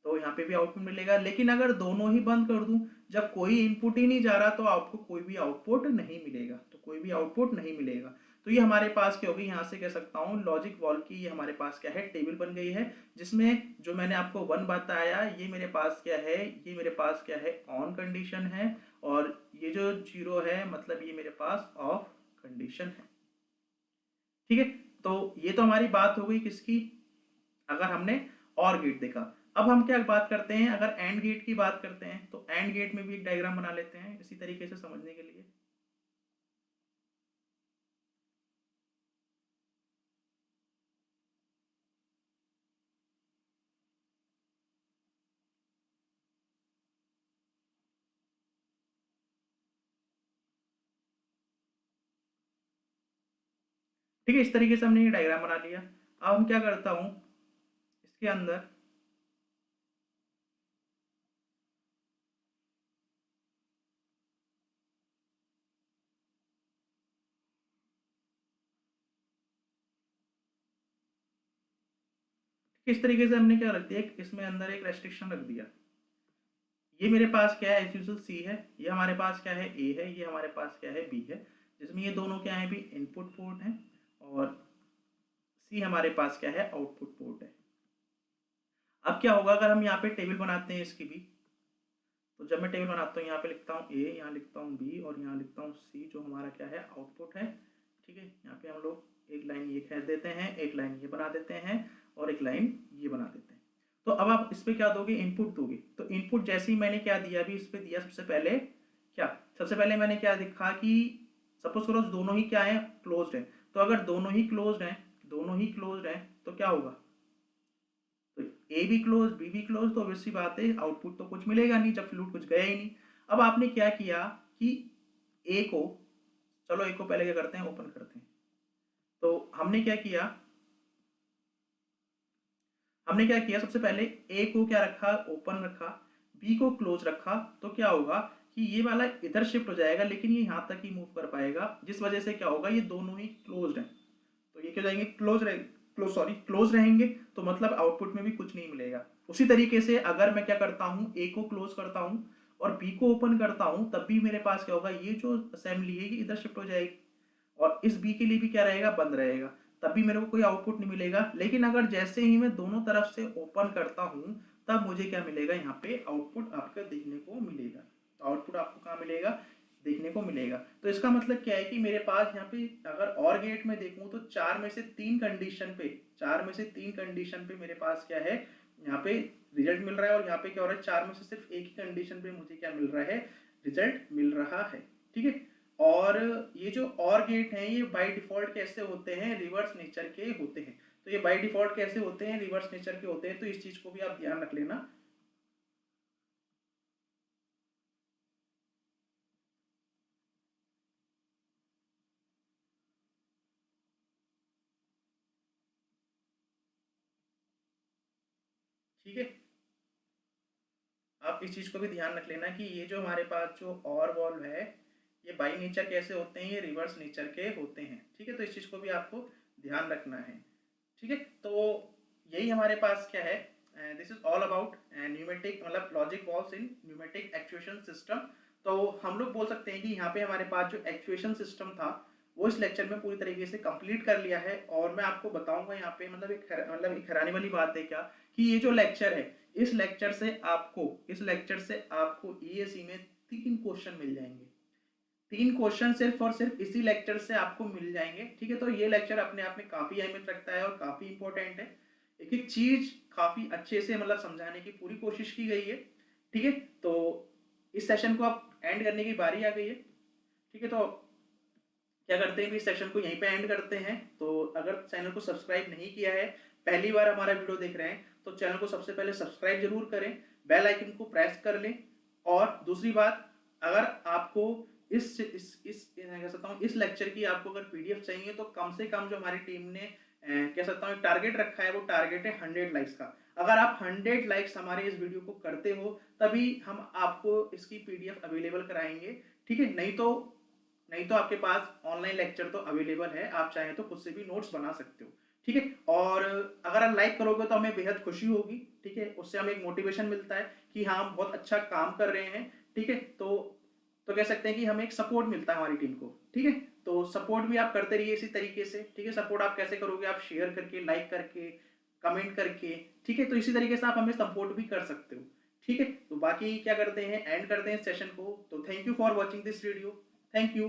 तो यहाँ पे भी आउटपुट मिलेगा। लेकिन अगर दोनों ही बंद कर दूं, जब कोई इनपुट ही नहीं जा रहा, तो आपको कोई भी आउटपुट नहीं मिलेगा, तो कोई भी आउटपुट नहीं मिलेगा। तो ये हमारे पास क्या होगी, यहाँ से कह सकता हूँ लॉजिक वॉल की ये हमारे पास क्या है, टेबल बन गई है, जिसमें जो मैंने आपको वन बताया, ये मेरे पास क्या है, ये मेरे पास क्या है, ऑन कंडीशन है, और ये जो जीरो है मतलब ये मेरे पास ऑफ कंडीशन है। ठीक है, तो ये तो हमारी बात हो गई किसकी, अगर हमने और गेट देखा। अब हम क्या बात करते हैं, अगर एंड गेट की बात करते हैं, तो एंड गेट में भी एक डायग्राम बना लेते हैं इसी तरीके से समझने के लिए। ठीक है, इस तरीके से हमने ये डायग्राम बना लिया। अब हम क्या करता हूँ, इसके अंदर किस तरीके से हमने क्या रख दिया, इसमें अंदर एक रेस्ट्रिक्शन रख दिया। ये मेरे पास क्या है, एज यूजुअल सी है, ये हमारे पास क्या है, ए है, ये हमारे पास क्या है, बी है, जिसमें ये दोनों क्या है भी इनपुट पोर्ट हैं, और सी हमारे पास क्या है, आउटपुट पोर्ट है। अब क्या होगा, अगर हम यहाँ पे टेबल बनाते हैं इसकी भी, तो जब मैं टेबल बनाता हूँ, यहाँ पे लिखता हूँ ए, यहाँ लिखता हूँ बी और यहाँ लिखता हूँ सी, जो हमारा क्या है, आउटपुट है। ठीक है, यहाँ पे हम लोग एक लाइन ये कह देते हैं, एक लाइन ये बना देते हैं, और एक लाइन ये बना देते हैं। तो अब आप इस पर क्या दोगे, इनपुट दोगे। तो इनपुट जैसे ही मैंने क्या दिया, अभी इस पर दिया, सबसे पहले क्या, सबसे पहले मैंने क्या दिखा कि सपोज करो दोनों ही क्या है, क्लोज्ड है। तो अगर दोनों ही क्लोज्ड हैं, दोनों ही क्लोज्ड हैं, तो क्या होगा, तो ए भी क्लोज, बी भी क्लोज, तो ऑब्वियस सी बात है आउटपुट तो कुछ मिलेगा नहीं, जब फ्लूट कुछ गया ही नहीं। अब आपने क्या किया कि ए को, चलो ए को पहले क्या करते हैं, ओपन करते हैं। तो हमने क्या किया, सबसे पहले ए को क्या रखा, ओपन रखा, बी को क्लोज रखा। तो क्या होगा कि ये वाला इधर शिफ्ट हो जाएगा, लेकिन ये यहाँ तक ही मूव कर पाएगा, जिस वजह से क्या होगा, ये दोनों ही क्लोज्ड हैं। तो ये क्या जाएंगे, क्लोज रहेंगे, तो मतलब आउटपुट में भी कुछ नहीं मिलेगा। उसी तरीके से अगर मैं क्या करता हूँ, ए को क्लोज करता हूँ और बी को ओपन करता हूँ, तब भी मेरे पास क्या होगा, ये जो असेंबली है ये इधर शिफ्ट हो जाएगी, और इस बी के लिए भी क्या रहेगा, बंद रहेगा, तब भी मेरे को कोई आउटपुट नहीं मिलेगा। लेकिन अगर जैसे ही मैं दोनों तरफ से ओपन करता हूँ, तब मुझे क्या मिलेगा, यहाँ पे आउटपुट आपका देखने को मिलेगा। तो आउटपुट आपको कहाँ मिलेगा, देखने को मिलेगा। तो इसका मतलब क्या है कि मेरे पास यहाँ पे अगर और गेट में देखूं, तो चार में से तीन कंडीशन पे मेरे पास क्या है, यहाँ पे रिजल्ट मिल रहा है, और यहाँ पे क्या हो रहा है, चार में से सिर्फ एक ही कंडीशन पे मुझे क्या मिल रहा है, रिजल्ट मिल रहा है। ठीक है, और ये जो और गेट हैं, ये बाय डिफॉल्ट कैसे होते हैं, रिवर्स नेचर के होते हैं। तो ये बाय डिफॉल्ट कैसे होते हैं, रिवर्स नेचर के होते हैं। तो इस चीज को भी आप ध्यान रख लेना। ठीक है, आप इस चीज़ को भी ध्यान रख लेना कि ये जो हमारे पास जो और वॉल्व है ये बाई नेचर कैसे होते हैं, ये रिवर्स नेचर के होते हैं। ठीक है, तो इस चीज़ को भी आपको ध्यान रखना है। ठीक है, तो यही हमारे पास क्या है, this is all about pneumatic मतलब लॉजिक वॉल्व्स इन न्यूमेटिक एक्चुएशन सिस्टम। तो हम लोग बोल सकते हैं कि यहाँ पे हमारे पास जो एक्चुएशन सिस्टम था वो इस लेक्चर में पूरी तरीके से कंप्लीट कर लिया है। और मैं आपको बताऊंगा यहाँ पे मतलब एक हैरानी वाली बात है क्या कि ये जो लेक्चर है इस लेक्चर से आपको ईएसी में 3 क्वेश्चन मिल जाएंगे। 3 क्वेश्चन सिर्फ और सिर्फ इसी लेक्चर से आपको मिल जाएंगे। ठीक है, तो ये लेक्चर अपने आप में काफी अहमियत रखता है और काफी इंपॉर्टेंट है। एक एक चीज काफी अच्छे से मतलब समझाने की पूरी कोशिश की गई है। ठीक है, तो इस सेशन को आप एंड करने की बारी आ गई है। ठीक है, तो क्या करते हैं कि इस सेशन को यहीं पे एंड करते हैं। तो अगर चैनल को सब्सक्राइब नहीं किया है, पहली बार हमारा वीडियो देख रहे हैं, तो चैनल को सबसे पहले सब्सक्राइब जरूर करें, बेल आइकन को प्रेस कर लें। और दूसरी बात, अगर आपको कह सकता हूँ इस लेक्चर की आपको अगर पीडीएफ चाहिए तो कम से कम जो हमारी टीम ने कह सकता हूँ टारगेट रखा है, वो टारगेट है 100 लाइक्स का। अगर आप 100 लाइक्स हमारे इस वीडियो को करते हो तभी हम आपको इसकी पीडीएफ अवेलेबल कराएंगे। ठीक है, नहीं तो आपके पास ऑनलाइन लेक्चर तो अवेलेबल है, आप चाहें तो खुद से भी नोट्स बना सकते हो। ठीक है, और अगर आप लाइक करोगे तो हमें बेहद खुशी होगी। ठीक है, उससे हमें एक मोटिवेशन मिलता है कि हाँ हम बहुत अच्छा काम कर रहे हैं। ठीक है, तो कह सकते हैं कि हमें एक सपोर्ट मिलता है हमारी टीम को। ठीक है, तो सपोर्ट भी आप करते रहिए इसी तरीके से। ठीक है, सपोर्ट आप कैसे करोगे, आप शेयर करके, लाइक करके, कमेंट करके। ठीक है, तो इसी तरीके से आप हमें सपोर्ट भी कर सकते हो। ठीक है, तो बाकी क्या करते हैं, एंड करते हैं सेशन को। तो thank you for watching this video. Thank you.